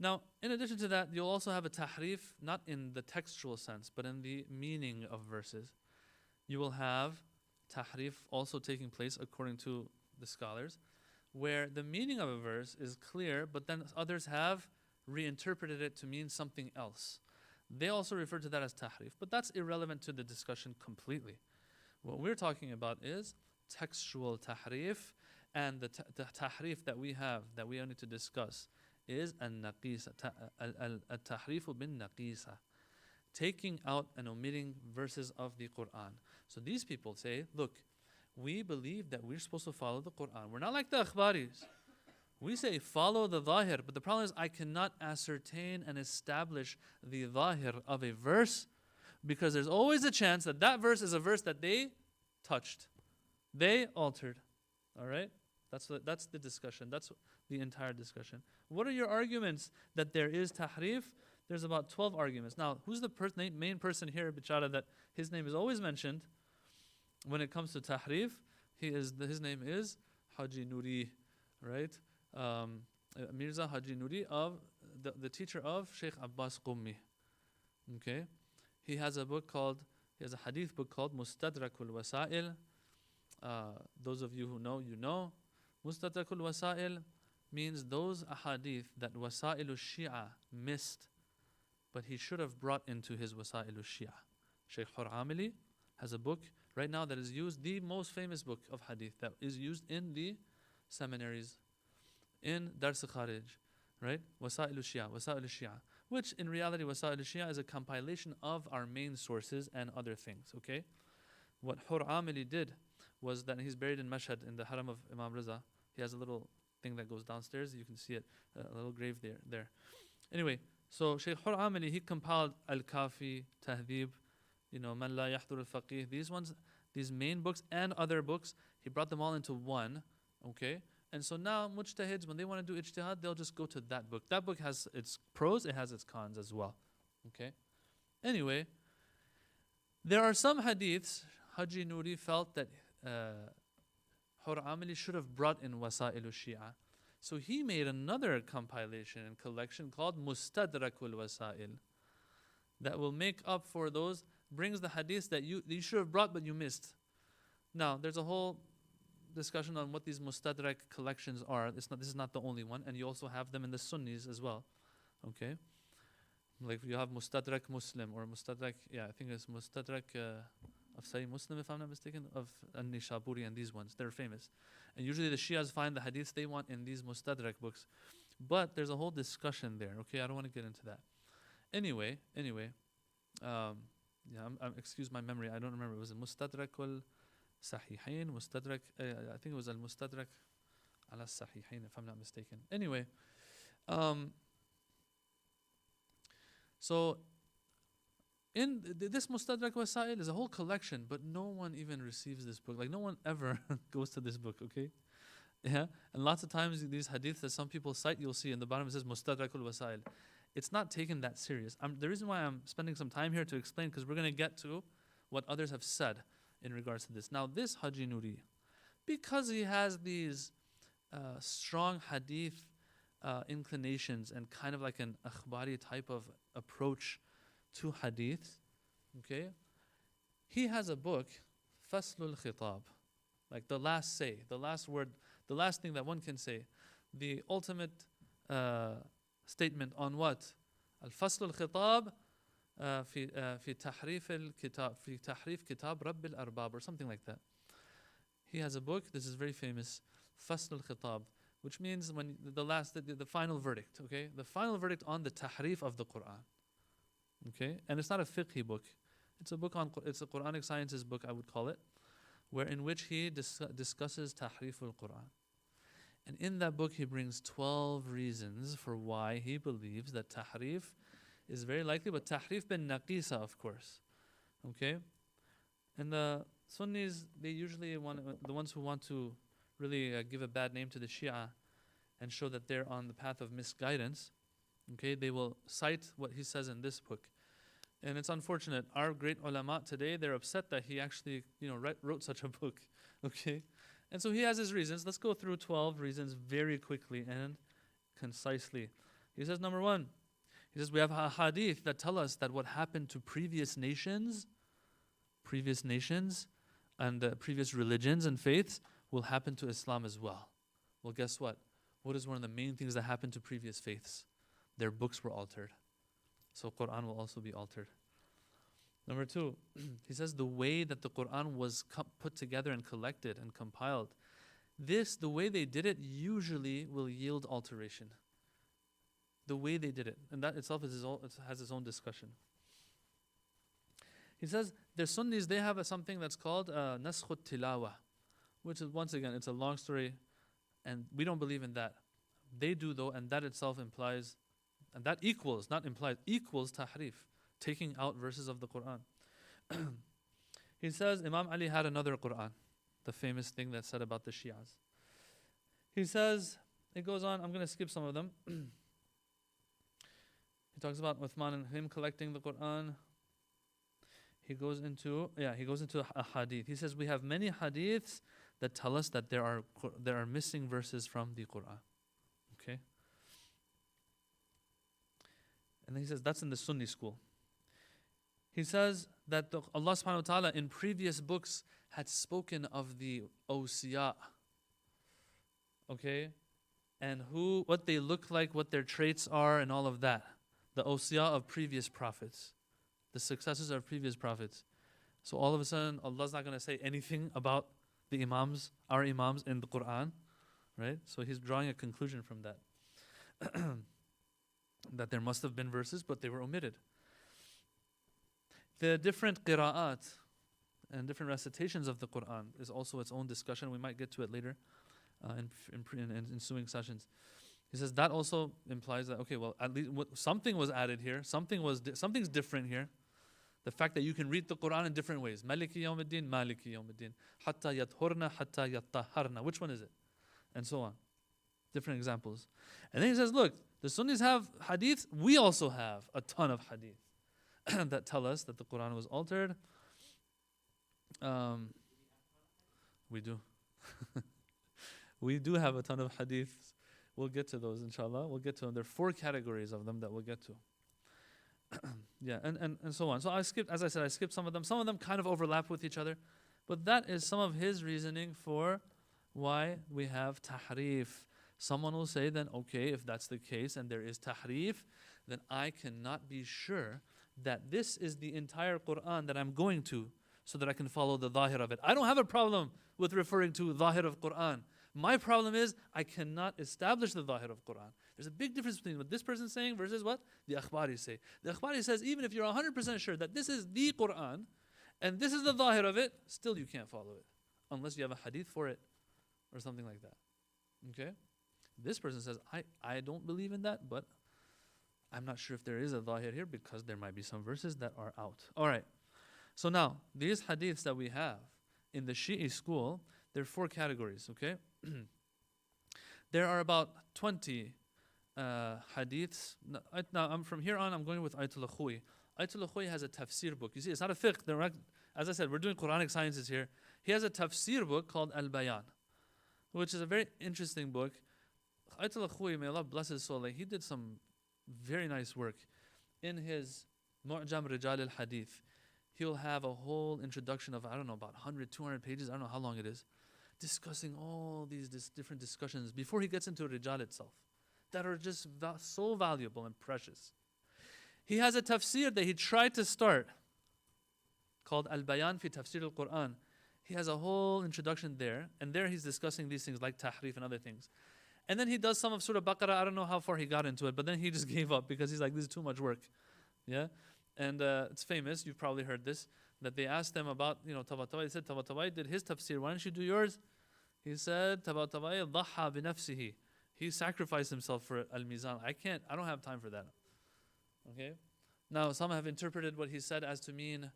Now, in addition to that, you'll also have a tahrif, not in the textual sense, but in the meaning of verses. You will have tahrif also taking place according to the scholars, where the meaning of a verse is clear, but then others have reinterpreted it to mean something else. They also refer to that as tahrif, but that's irrelevant to the discussion completely. What we're talking about is textual tahrif, and the tahrif that we have, that we need to discuss, is al-naqisa, al-tahrifu bin-naqisa, taking out and omitting verses of the Quran. So these people say, look, we believe that we're supposed to follow the Quran. We're not like the akhbaris. We say follow the zahir, but the problem is I cannot ascertain and establish the zahir of a verse, because there's always a chance that that verse is a verse that they touched, they altered. All right? That's the discussion. That's the entire discussion. What are your arguments that there is tahrif? There's about 12 arguments. Now, who's the main person here, bichara, that his name is always mentioned when it comes to tahrif? His name is Haji Nuri, right? Mirza Haji Nuri, of the teacher of Sheikh Abbas Qummi. Okay? He has a hadith book called Mustadrakul Wasail. Those of you who know, you know. Mustadrakul Wasail means those ahadith that Wasailu Shia missed, but he should have brought into his Wasailu Shia. Sheikh Hur'amili has a book right now that is used, the most famous book of hadith that is used in the seminaries, in Dars Kharij, right? Wasailu Shia, which in reality Wasailu Shia is a compilation of our main sources and other things, okay? What Hur'amili did was that he's buried in Mashhad in the Haram of Imam Riza. He has a little thing that goes downstairs. You can see it, a little grave there. Anyway, so Shaykh Hur'amili, he compiled Al-Kafi, Tahdhib, Man La Yahdur Al-Faqih, these main books and other books, he brought them all into one, okay? And so now mujtahids, when they want to do ijtihad, they'll just go to that book. That book has its pros, it has its cons as well, okay? Anyway, there are some hadiths, Haji Nuri felt that Hur'amili should have brought in Wasailu Shia. So he made another compilation and collection called Mustadrakul Wasail that will make up for those, brings the hadiths that you should have brought but you missed. Now, there's a whole discussion on what these Mustadrak collections are. This is not the only one, and you also have them in the Sunnis as well. Okay? Like you have Mustadrak Muslim or Mustadrak, I think it's Mustadrak of Sahih Muslim, if I'm not mistaken, of An-Nishaburi and these ones. They're famous. And usually the Shias find the hadiths they want in these Mustadrak books. But there's a whole discussion there, okay? I don't want to get into that. Anyway, excuse my memory, I don't remember. It was Mustadrak al-Sahihain, Mustadrak, I think it was al-Mustadrak al-Sahihain, if I'm not mistaken. Anyway, so this Mustadrak Wasail is a whole collection, but no one even receives this book. Like no one ever goes to this book, okay? Yeah, and lots of times these hadiths that some people cite, you'll see in the bottom it says Mustadrakul Wasail. It's not taken that serious. The reason why I'm spending some time here to explain, because we're going to get to what others have said in regards to this. Now this Haji Nuri, because he has these strong hadith inclinations and kind of like an akhbari type of approach to hadith, okay, he has a book, Faslul Khitab, like the last say, the last word, the last thing that one can say, the ultimate statement on what? Al-Fasl al-Khitab في تحريف الكتاب في تحريف كتاب رب الأرباب or something like that. He has a book, this is very famous, Fasl al-Khitab, which means when the final verdict, okay? The final verdict on the tahrif of the Quran. Okay? And it's not a fiqhi book. It's a Quranic sciences book, I would call it, in which he discusses tahrif al-Quran. And in that book, he brings 12 reasons for why he believes that tahrif is very likely, but tahrif bin naqisa, of course. Okay? And the Sunnis, they usually the ones who want to really give a bad name to the Shia and show that they're on the path of misguidance, okay, they will cite what he says in this book. And it's unfortunate. Our great ulama today, they're upset that he actually, wrote such a book. Okay? And so he has his reasons. Let's go through 12 reasons very quickly and concisely. He says, number one, he says, we have a hadith that tell us that what happened to previous nations and previous religions and faiths will happen to Islam as well. Well, guess what? What is one of the main things that happened to previous faiths? Their books were altered. So Quran will also be altered. Number two, he says the way that the Quran was put together and collected and compiled, the way they did it usually will yield alteration. The way they did it. And that itself has its own discussion. He says the Sunnis, they have something that's called Naskhut Tilawa, which is, once again, it's a long story, and we don't believe in that. They do though, and that itself implies, and that equals tahrif, taking out verses of the Quran. He says Imam Ali had another Quran, the famous thing that's said about the Shias. He says, it goes on, I'm going to skip some of them. He talks about Uthman and him collecting the Quran. He goes into a hadith. He says we have many hadiths that tell us that there are missing verses from the Quran. Okay? And then he says that's in the Sunni school. He says that Allah subhanahu wa ta'ala in previous books had spoken of the awsiya. Okay? And what they look like, what their traits are, and all of that. The awsiya of previous prophets. The successors of previous prophets. So all of a sudden, Allah's not going to say anything about the imams, our imams in the Quran. Right? So he's drawing a conclusion from that. That there must have been verses, but they were omitted. The different qira'at and different recitations of the Quran is also its own discussion. We might get to it later in ensuing sessions. He says that also implies that, okay, well, at least something was added here. Something's different here. The fact that you can read the Quran in different ways. Maliki yawmiddin, Maliki yawmiddin. Hatta yathurna, hatta yattaharna. Which one is it? And so on. Different examples. And then he says, look, the Sunnis have hadith. We also have a ton of hadith that tell us that the Quran was altered. We do. We do have a ton of hadiths. We'll get to those, inshallah. We'll get to them. There are 4 categories of them that we'll get to. Yeah, and so on. So I skipped some of them. Some of them kind of overlap with each other. But that is some of his reasoning for why we have tahrif. Someone will say then, okay, if that's the case and there is tahrif, then I cannot be sure that this is the entire Quran that I'm going to so that I can follow the zahir of it. I don't have a problem with referring to zahir of Quran. My problem is I cannot establish the zahir of Quran. There's a big difference between what this person is saying versus what the akhbari say. The akhbari says even if you're 100% sure that this is the Quran and this is the zahir of it, still you can't follow it unless you have a hadith for it or something like that. Okay? This person says, I don't believe in that, but I'm not sure if there is a dhahir here because there might be some verses that are out. All right. So now, these hadiths that we have in the Shi'i school, there are 4 categories, okay? There are about 20 hadiths. Now, from here on, I'm going with Ayatollah Khoui. Ayatollah Khoui has a tafsir book. You see, it's not a fiqh. As I said, we're doing Quranic sciences here. He has a tafsir book called Al-Bayan, which is a very interesting book. Ayatollah Khoui, may Allah bless his soul, he did some very nice work. In his Mu'jam Rijal al-Hadith, he'll have a whole introduction of, I don't know, about 100, 200 pages, I don't know how long it is, discussing all these different discussions before he gets into Rijal itself, that are just so valuable and precious. He has a tafsir that he tried to start called Al-Bayan fi Tafsir al-Quran. He has a whole introduction there, and there he's discussing these things like tahrif and other things. And then he does some of Surah Baqarah. I don't know how far he got into it, but then he just gave up because he's like, this is too much work. Yeah? And it's famous, you've probably heard this, that they asked him about, Tabatabai. He said, Tabatabai did his tafsir. Why don't you do yours? He said, Tabatabai dhaha binafsihi. He sacrificed himself for al-Mizãn. I don't have time for that. Okay? Now, some have interpreted what he said as to mean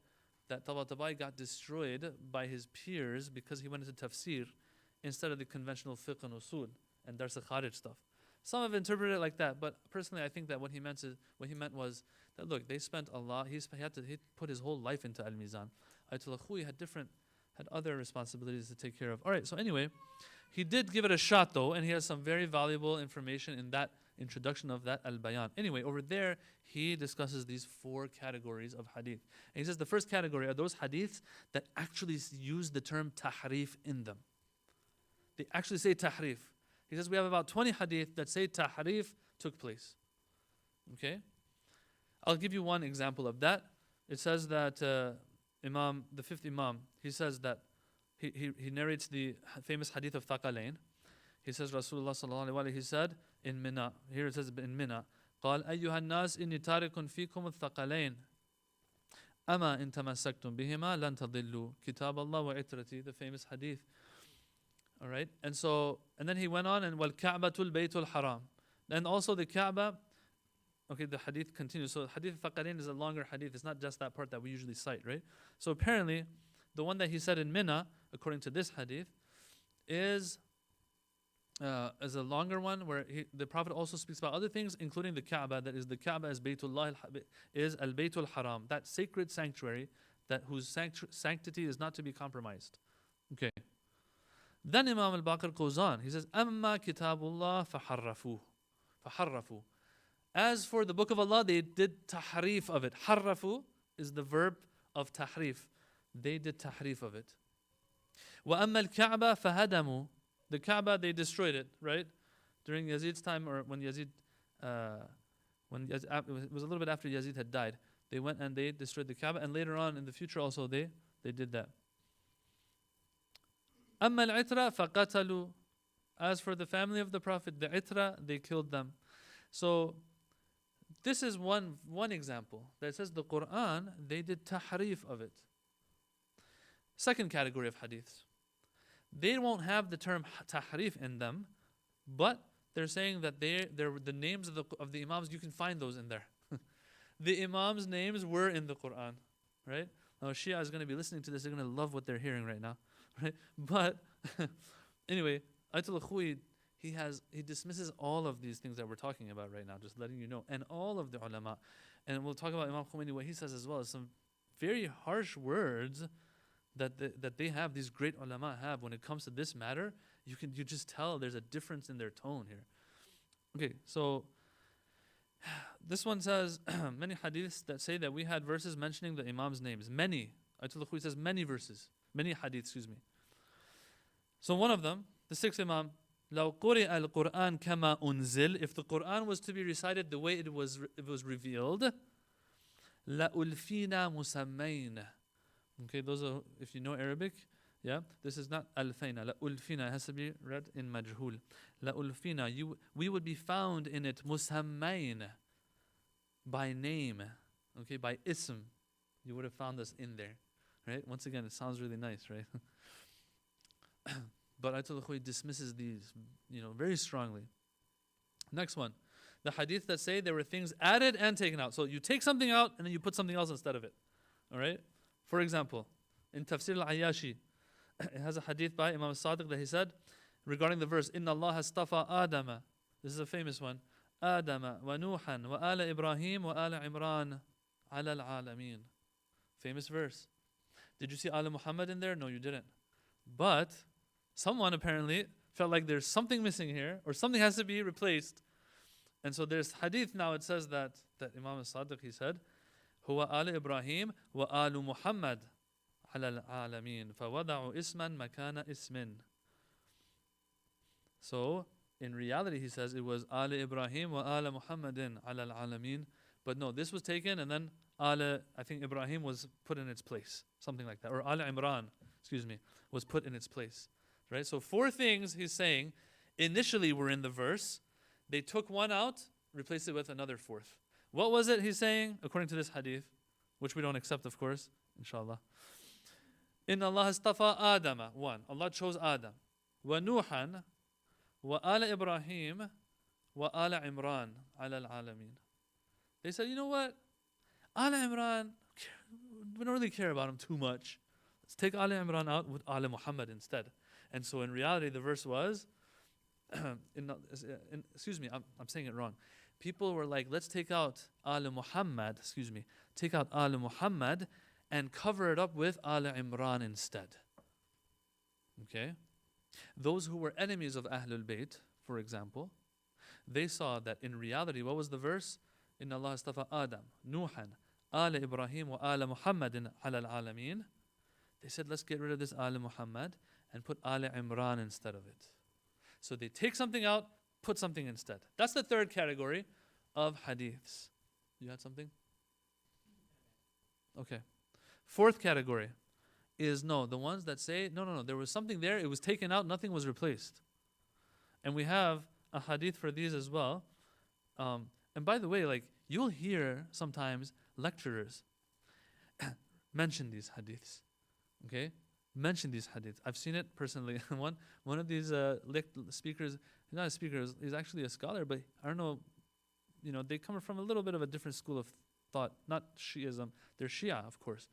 that Tabatabai got destroyed by his peers because he went into tafsir instead of the conventional fiqh and usul and dars al-kharij stuff. Some have interpreted it like that, but personally I think that what he meant was that look, they spent a lot, he put his whole life into al-Mizãn. Ayatollah Khoui had other responsibilities to take care of. Alright, so anyway, he did give it a shot though, and he has some very valuable information in that introduction of that al-Bayan. Anyway, over there, he discusses these 4 categories of hadith. And he says the first category are those hadiths that actually use the term tahrif in them. They actually say tahrif. He says we have about 20 hadith that say tahrif took place. Okay? I'll give you one example of that. It says that the 5th Imam, he says that he narrates the famous hadith of Thaqalain. He says Rasulullah sallallahu alaihi wasallam, he said in Mina, here it says in Mina, قال أيها الناس إني تارك فيكم الثقلين أما إن تمسكتم بهما لن تضلوا كتاب الله وعترتي, the famous hadith. All right, and then he went on and وَالْكَعْبَةُ الْبَيْتُ الْحَرَامِ, and also the Kaaba. Okay, the hadith continues. So hadith Thaqalain is a longer hadith. It's not just that part that we usually cite, right? So apparently, the one that he said in Mina, according to this hadith, is a longer one where the Prophet also speaks about other things, including the Kaaba. That is, the Kaaba is Baytullah, is al-Baytul Haram, that sacred sanctuary whose sanctity is not to be compromised. Okay. Then Imam al-Baqir goes on. He says, "Amma kitabullah faharrafu." As for the book of Allah, they did tahrif of it. Harrafu is the verb of tahrif. They did tahrif of it. Wa amma al-Ka'ba fahadamu. The Kaaba, they destroyed it, right? During Yazid's time, or when Yazid, it was a little bit after Yazid had died. They went and they destroyed the Kaaba, and later on in the future also they did that. أما العترة فقتلوا. As for the family of the Prophet, the Itra, they killed them. So this is one example that says the Quran, they did tahrif of it. Second category of hadiths. They won't have the term tahrif in them, but they're saying that they're the names of the Imams, you can find those in there. The Imams' names were in the Quran, right? Now Shia is going to be listening to this, they're going to love what they're hearing right now. Right? But anyway, Ayatollah Khoui, he dismisses all of these things that we're talking about right now, just letting you know, and all of the ulama. And we'll talk about Imam Khomeini, what he says as well, is some very harsh words that they have, these great ulama have when it comes to this matter. You just tell there's a difference in their tone here. Okay, so this one says many hadiths that say that we had verses mentioning the Imam's names. Many. Ayatollah Khoui says many verses. Many hadith, So one of them, the 6th Imam, لو قرئ القرآن كما أنزل, if the Quran was to be recited the way it was revealed, لألفينا مسمين. Okay, those are, if you know Arabic, yeah, this is not alfayna, لألفينا, it has to be read in majhul. لألفينا, we would be found in it مسمين, by name, okay, by ism, you would have found us in there. Right? Once again, it sounds really nice, right? But Ayatollah Khoui dismisses these, very strongly. Next one. the hadith that say there were things added and taken out. So you take something out and then you put something else instead of it. All right? For example, in Tafsir al-Ayyashi, it has a hadith by Imam Sadiq that he said regarding the verse, Inna Allah hastafa Adama. This is a famous one. Adama wa Nuhan wa ala Ibrahim wa ala Imran ala al-alameen. Famous verse. Did you see ala Muhammad in there? No, you didn't. But someone apparently felt like there's something missing here or something has to be replaced. And so there's hadith now, it says that Imam Sadiq, he said, Huwa ala Ibrahim wa alu Muhammad ala al-alameen fawada'u isman makana ismin. So in reality, he says it was ala Ibrahim wa ala Muhammadin ala al-alameen. But no, this was taken and then ala, I think Ibrahim was put in its place. Something like that. Or ala Imran, was put in its place. Right? So 4 things he's saying initially were in the verse. They took one out, replaced it with another 4th. What was it he's saying, according to this hadith, which we don't accept, of course, inshallah. Inna Allah astafa Adama. 1. Allah chose Adam. Wa Nuhan, wa ala Ibrahim, wa ala Imran, ala al-alameen. They said, you know what? Ala Imran, we don't really care about him too much. Let's take ala Imran out with ala Muhammad instead. And so in reality, the verse was, excuse me, I'm saying it wrong. People were like, let's take out ala Muhammad, take out ala Muhammad and cover it up with ala Imran instead. Okay? Those who were enemies of Ahlul Bayt, for example, they saw that in reality, what was the verse? Inna Allah astafa Adam, Nuhan, ala Ibrahim wa ala Muhammadin ala al-alameen. They said, let's get rid of this ala Muhammad and put ala Imran instead of it. So they take something out, put something instead. That's the 3rd category of hadiths. You had something? Okay. 4th category is the ones that say, no, there was something there, it was taken out, nothing was replaced. And we have a hadith for these as well. And by the way, like, you'll hear sometimes lecturers mention these hadiths. Okay? Mention these hadiths. I've seen it personally. One of these speakers, he's not a speaker, he's actually a scholar, but I don't know, they come from a little bit of a different school of thought. Not Shi'ism, they're Shia, of course.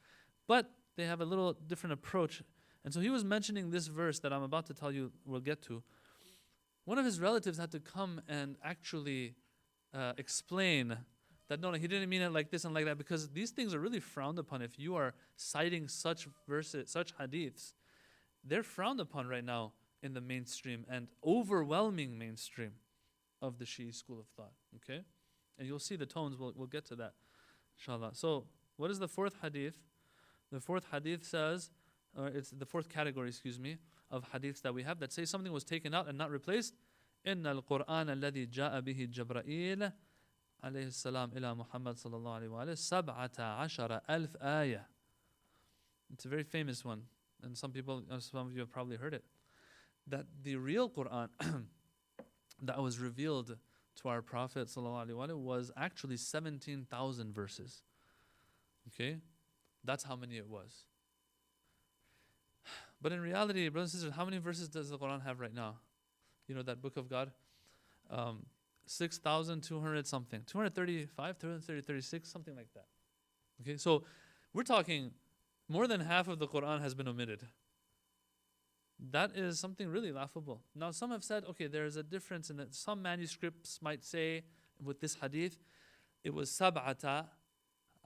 But they have a little different approach. And so he was mentioning this verse that I'm about to tell you we'll get to. One of his relatives had to come and actually explain that no, he didn't mean it like this and like that, because these things are really frowned upon. If you are citing such verses, such hadiths, they're frowned upon right now in the mainstream and overwhelming mainstream of the Shi'i school of thought. Okay? And you'll see the tones, we'll get to that, inshallah. So, what is the 4th hadith? The 4th hadith says, or it's the 4th category, of hadiths that we have that say something was taken out and not replaced. إن القرآن الذي جاء به جبرائيل عليه السلام إلى محمد صلى الله عليه وآله 17,000 آية. It's a very famous one, and some of you have probably heard it. That the real Quran that was revealed to our Prophet صلى الله عليه وآله was actually 17,000 verses. Okay, that's how many it was. But in reality, brothers and sisters, how many verses does the Quran have right now? That book of God? 6,200 something. 235, 236, something like that. Okay, so we're talking more than half of the Quran has been omitted. That is something really laughable. Now, some have said, okay, there is a difference in that some manuscripts might say with this hadith, it was sab'at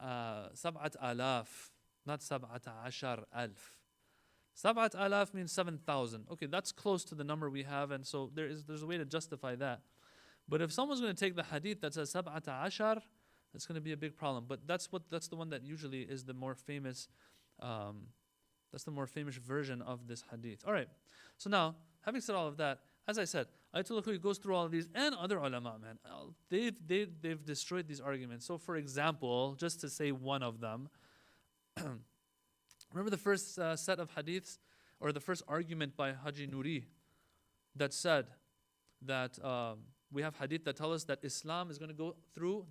alaf, not sab'at ashar alf. Sab'at alaf means 7,000. Okay, that's close to the number we have, and so there's a way to justify that. But if someone's going to take the hadith that says sab'at ashar, that's going to be a big problem. But that's the one that usually is the more famous. That's the more famous version of this hadith. All right. So now, having said all of that, as I said, Ayatollah Khoury goes through all of these, and other ulama, man, they've destroyed these arguments. So, for example, just to say one of them. Remember the first set of hadiths, or the first argument by Haji Nuri, that said that we have hadith that tell us that Islam is going to go through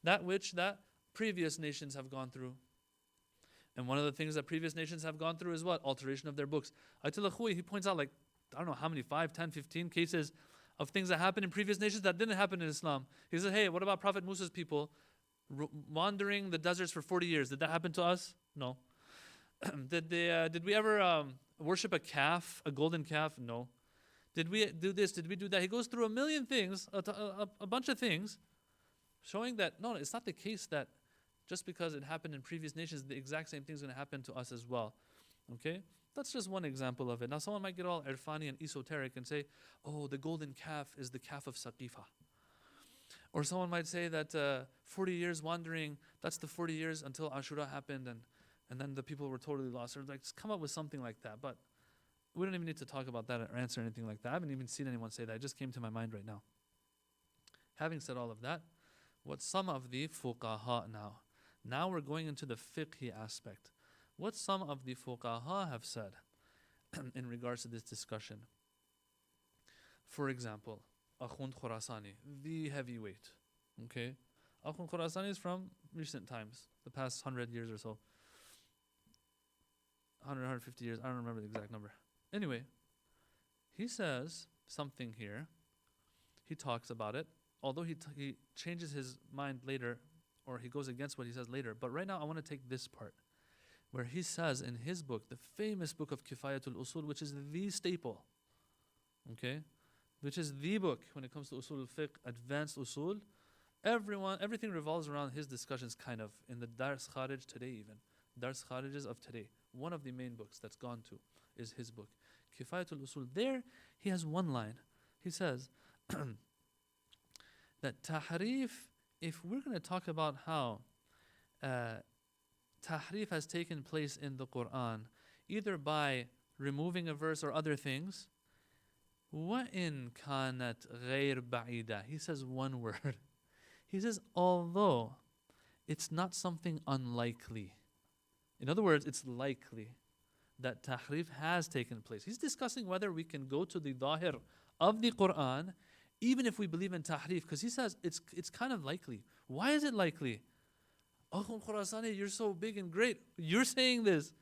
that which previous nations have gone through. And one of the things that previous nations have gone through is what? Alteration of their books. Ayatollah Khoury, he points out, like, I don't know how many, 5, 10, 15 cases of things that happened in previous nations that didn't happen in Islam. He says, hey, what about Prophet Musa's people wandering the deserts for 40 years? Did that happen to us? No. Did we ever worship a calf, a golden calf? No. Did we do this? Did we do that? He goes through a million things, a bunch of things, showing that, no, it's not the case that just because it happened in previous nations, the exact same thing is going to happen to us as well. Okay? That's just one example of it. Now, someone might get all irfani and esoteric and say, oh, the golden calf is the calf of Saqifa. Or someone might say that 40 years wandering, that's the 40 years until Ashura happened and then the people were totally lost. Or like, just come up with something like that. But we don't even need to talk about that or answer anything like that. I haven't even seen anyone say that. It just came to my mind right now. Having said all of that, what some of the fuqaha now we're going into the fiqhi aspect. What some of the fuqaha have said in regards to this discussion. For example, Akhund Khurasani, the heavyweight. Okay? Akhund Khurasani is from recent times, the past 100 years or so. 150 years, I don't remember the exact number. Anyway, he says something here. He talks about it, although he changes his mind later, or he goes against what he says later. But right now I want to take this part, where he says in his book, the famous book of Kifayatul Usul, which is the staple, okay, which is the book when it comes to Usul al-Fiqh, advanced Usul. Everything revolves around his discussions, kind of, in the Dars Kharij today even. Dars Kharijes of today. One of the main books that's gone to is his book, Kifayatul Usul. There, he has one line. He says that tahrif, if we're going to talk about how tahrif has taken place in the Quran, either by removing a verse or other things, وَإِن كَانَتْ غَيْرْ بَعِيدًا. He says one word. He says, although it's not something unlikely. In other words, it's likely that tahrif has taken place. He's discussing whether we can go to the dhahir of the Quran even if we believe in tahrif, because he says it's kind of likely. Why is it likely? Akhun Khurasani, you're so big and great. You're saying this.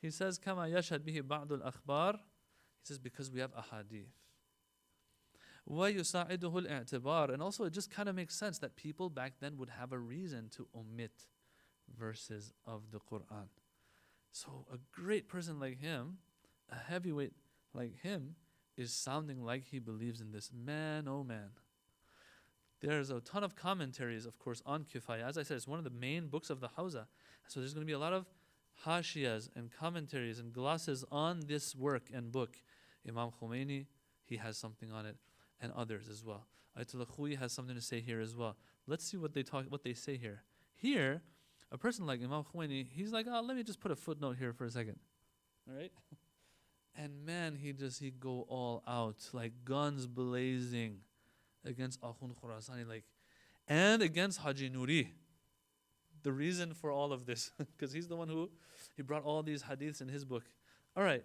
He says, كَمَا يَشْهَدْ بِهِ بَعْضُ الْأَخْبَارِ. He says, because we have ahadith. وَيُسَاعِدُهُ الْاِعْتِبَارِ. And also it just kind of makes sense that people back then would have a reason to omit verses of the Quran. So a great person like him, a heavyweight like him, is sounding like he believes in this. Man, oh man. There's a ton of commentaries, of course, on Kifaya. As I said, it's one of the main books of the Hawza. So there's going to be a lot of hashiyas and commentaries and glosses on this work and book. Imam Khomeini, he has something on it, and others as well. Ayatollah Khouyi has something to say here as well. Let's see what they say here. Here, a person like Imam Khomeini, he's like, oh, let me just put a footnote here for a second. All right? And man, he go all out, like guns blazing against Akhund Khurasani, and against Haji Nuri. The reason for all of this, because he's the one he brought all these hadiths in his book. All right.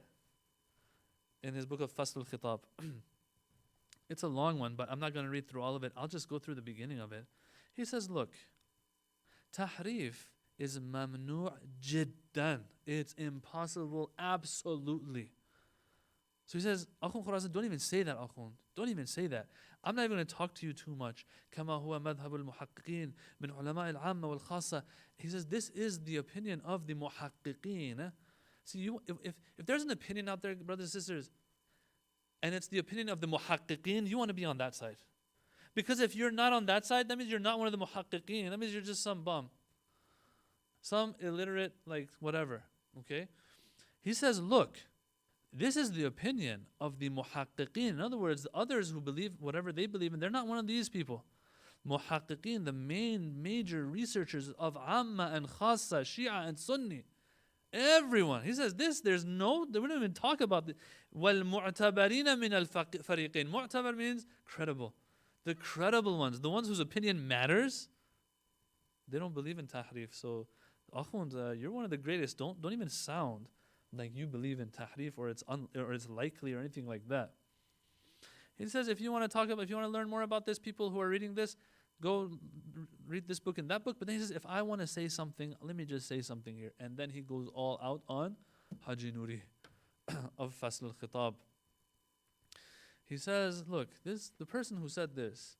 In his book of Fasl al-Khitab. It's a long one, but I'm not going to read through all of it. I'll just go through the beginning of it. He says, look, tahrif is mamnu' jiddan. It's impossible, absolutely. So he says, Akhun Khurasan, don't even say that, Akhun. Don't even say that. I'm not even going to talk to you too much. كما هو مذهب المحققين من علماء العامة والخاصة. He says, this is the opinion of the muhaqqiqeen. See, if there's an opinion out there, brothers and sisters, and it's the opinion of the muhaqqiqeen, you want to be on that side. Because if you're not on that side, that means you're not one of the muhaqqiqeen. That means you're just some bum. Some illiterate, whatever. Okay? He says, look, this is the opinion of the muhaqqiqeen. In other words, the others who believe whatever they believe in, they're not one of these people. Muhaqqiqeen, the major researchers of Amma and Khassa, Shia and Sunni. Everyone. He says this, we don't even talk about it. وَالْمُعْتَبَرِينَ مِنَ الْفَرِيقِينَ. Mu'tabar means credible. The credible ones, the ones whose opinion matters, they don't believe in tahrif. So, Akhund, you're one of the greatest. Don't even sound like you believe in tahrif or it's likely or anything like that. He says if you want to learn more about this, people who are reading this, go read this book and that book. But then he says, if I want to say something, let me just say something here. And then he goes all out on Haji Nuri of Fasl al-Khitab. He says, look, the person who said this,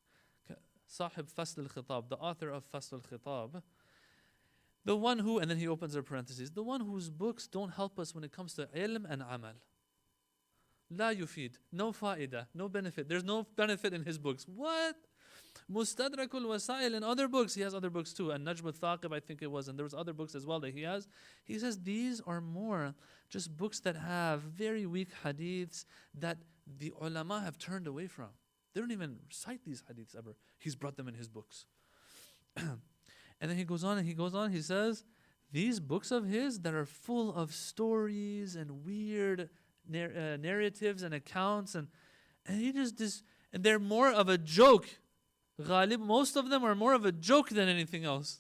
Sahib Fasl al-Khitab, the author of Fasl al-Khitab, the one who, and then he opens a parentheses, the one whose books don't help us when it comes to ilm and amal. La yufid, no faida, no benefit. There's no benefit in his books. What? Mustadrakul Wasail and other books. He has other books too. And Najm al-Thaqib, I think it was, and there was other books as well that he has. He says these are more just books that have very weak hadiths that the ulama have turned away from. They don't even cite these hadiths ever. He's brought them in his books. And then he goes on, he says, these books of his that are full of stories and weird narratives and accounts, and he just and they're more of a joke. Ghalib, most of them are more of a joke than anything else.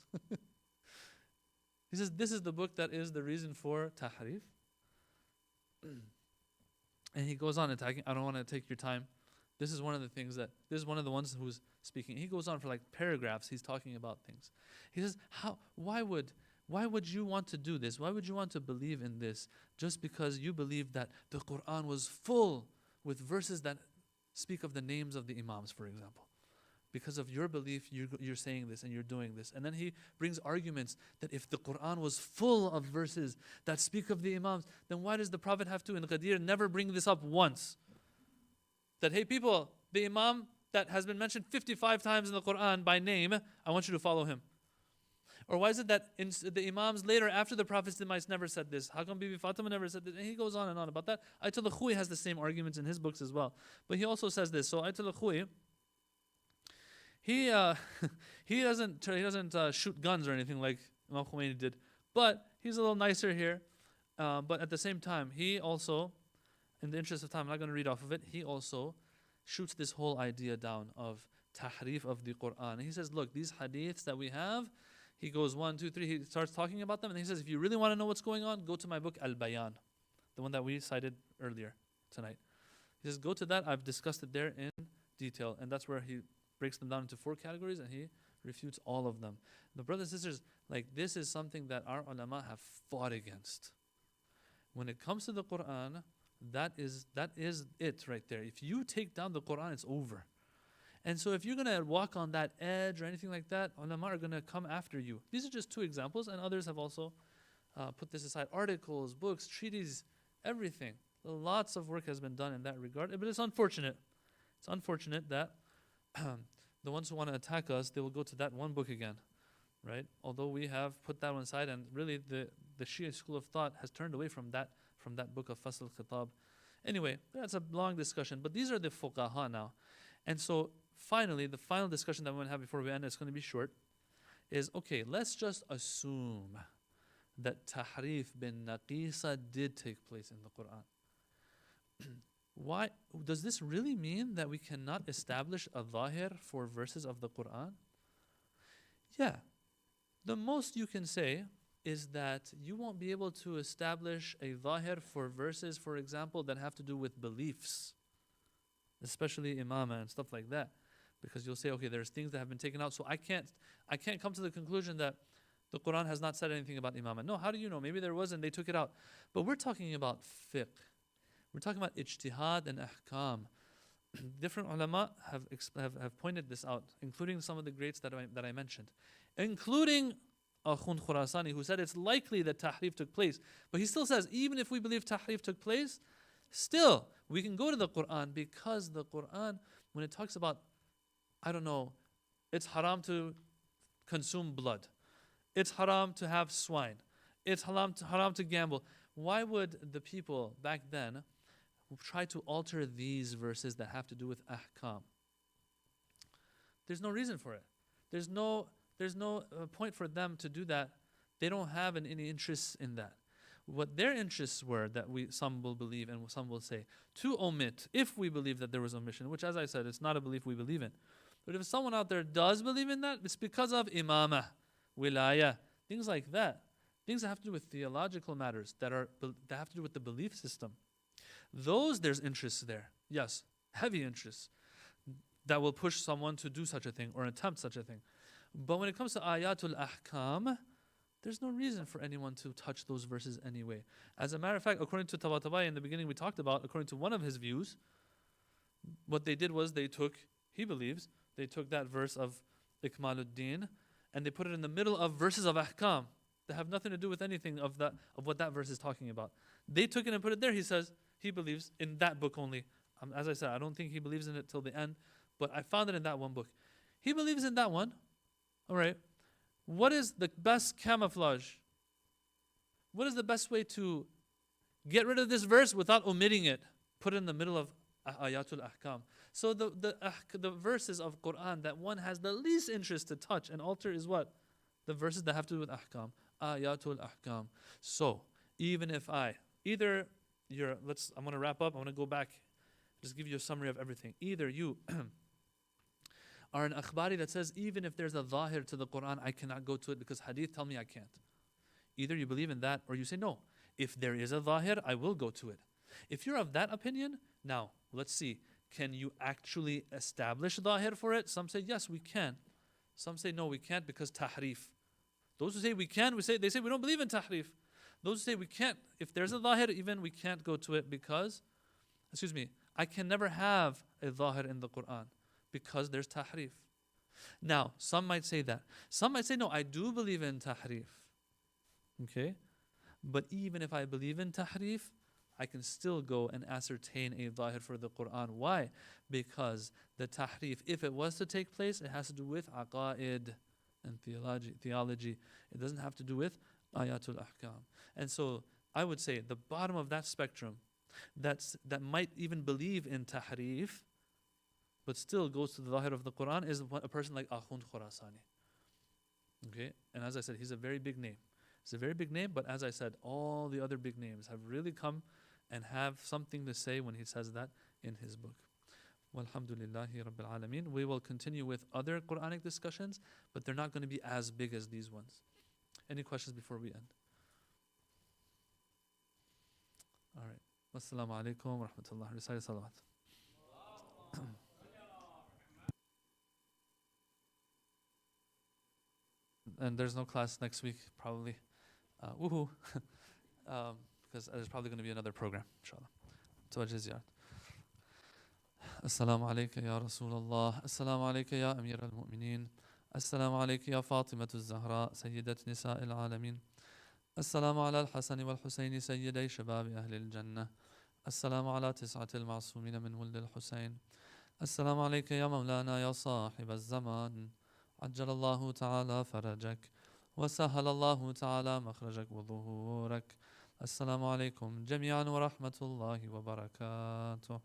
He says, this is the book that is the reason for tahrif. And he goes on attacking. I don't want to take your time. This is one of the ones who's speaking. He goes on for like paragraphs. He's talking about things. He says, why would you want to do this? Why would you want to believe in this just because you believe that the Quran was full with verses that speak of the names of the Imams, for example? Because of your belief, you're saying this and you're doing this. And then he brings arguments that if the Quran was full of verses that speak of the Imams, then why does the Prophet have to, in Ghadir, never bring this up once? That, hey people, the Imam that has been mentioned 55 times in the Quran by name, I want you to follow him. Or why is it that the Imams later, after the Prophet's demise, never said this? How come Bibi Fatima never said this? And he goes on and on about that. Ayatollah Khouy has the same arguments in his books as well. But he also says this. So Ayatollah Khouy, he doesn't shoot guns or anything like Imam Khomeini did, but he's a little nicer here. But at the same time, he also, in the interest of time, I'm not going to read off of it. He also shoots this whole idea down of tahrif of the Quran. And he says, look, these hadiths that we have, he goes 1, 2, 3. He starts talking about them, and he says, if you really want to know what's going on, go to my book Al Bayan, the one that we cited earlier tonight. He says, go to that. I've discussed it there in detail, and that's where he breaks them down into 4 categories, and he refutes all of them. The brothers and sisters, like, this is something that our ulama have fought against. When it comes to the Quran, that is it right there. If you take down the Quran, it's over. And so if you're going to walk on that edge or anything like that, ulama are going to come after you. These are just 2 examples, and others have also put this aside. Articles, books, treaties, everything. Lots of work has been done in that regard, but it's unfortunate. It's unfortunate that the ones who want to attack us, they will go to that one book again, right? Although we have put that one aside, and really the Shia school of thought has turned away from that book of Fasl al-Khitab. Anyway, that's a long discussion, but these are the fuqaha now. And so finally, the final discussion that we're going to have before we end, it's going to be short, is, okay, let's just assume that tahrif bin naqisa did take place in the Quran. Why does this really mean that we cannot establish a zahir for verses of the Quran? Yeah. The most you can say is that you won't be able to establish a zahir for verses, for example, that have to do with beliefs, especially imama and stuff like that. Because you'll say, okay, there's things that have been taken out, so I can't come to the conclusion that the Quran has not said anything about imama. No, how do you know? Maybe there was and they took it out. But we're talking about fiqh. We're talking about ijtihad and ahkam. Different ulama have pointed this out, including some of the greats that I mentioned, including Akhund Khurasani, who said it's likely that tahrif took place. But he still says, even if we believe tahrif took place, still, we can go to the Quran, because the Quran, when it talks about, I don't know, it's haram to consume blood, it's haram to have swine, it's haram to gamble. Why would the people back then try to alter these verses that have to do with ahkam? There's no reason for it. There's no point for them to do that. They don't have any interests in that. What their interests were, that some will believe and some will say, to omit, if we believe that there was omission, which, as I said, it's not a belief we believe in. But if someone out there does believe in that, it's because of imamah, wilaya, things like that. Things that have to do with theological matters, that have to do with the belief system. Those, there's interests there. Yes, heavy interests that will push someone to do such a thing or attempt such a thing. But when it comes to ayatul ahkam, there's no reason for anyone to touch those verses anyway. As a matter of fact, according to Tabatabai in the beginning we talked about, according to one of his views, what they did was they took that verse of Ikmaluddin and they put it in the middle of verses of Ahkam that have nothing to do with anything of what that verse is talking about. They took it and put it there. He says he believes in that book only. As I said, I don't think he believes in it till the end, but I found it in that one book. He believes in that one. All right. What is the best camouflage? What is the best way to get rid of this verse without omitting it? Put it in the middle of Ayatul Ahkam. So the verses of Quran that one has the least interest to touch and alter is what? The verses that have to do with Ahkam. Ayatul Ahkam. So even if I'm going to wrap up. I want to go back, just give you a summary of everything. Either you are an akhbari that says even if there's a zahir to the Quran, I cannot go to it because hadith tell me I can't. Either you believe in that or you say no. If there is a zahir, I will go to it. If you're of that opinion, now let's see. Can you actually establish zahir for it? Some say yes, we can. Some say no, we can't because tahrif. Those who say we can, they say we don't believe in tahrif. Those who say we can't, if there's a zahir even, we can't go to it because, I can never have a zahir in the Quran because there's tahrif. Now, some might say that. Some might say, no, I do believe in tahrif. Okay? But even if I believe in tahrif, I can still go and ascertain a zahir for the Quran. Why? Because the tahrif, if it was to take place, it has to do with aqaid and theology. It doesn't have to do with ayatul ahkam. And so I would say the bottom of that spectrum that might even believe in tahrif but still goes to the zahir of the Quran is a person like Akhund Khurasani. Okay? And as I said, he's a very big name. It's a very big name, but as I said, all the other big names have really come and have something to say when he says that in his book. Walhamdulillahi Rabbil Alameen. We will continue with other Quranic discussions, but they're not going to be as big as these ones. Any questions before we end? All right. Wassalamu alaikum wa rahmatullah. Recite salawat. And there's no class next week, probably. Woohoo. Because there's probably going to be another program, inshallah. توجه زيارة. السلام عليك يا رسول الله. السلام عليك يا أمير المؤمنين. السلام عليك يا فاطمة الزهراء سيدة نساء العالمين. السلام على الحسن والحسين سيدي شباب أهل الجنة. السلام على 9 المعصومين من ولد الحسين. السلام عليك يا مولانا يا صاحب الزمان. عجل الله تعالى فرجك وسهل الله تعالى مخرجك وظهورك. السلام عليكم جميعا ورحمة الله وبركاته.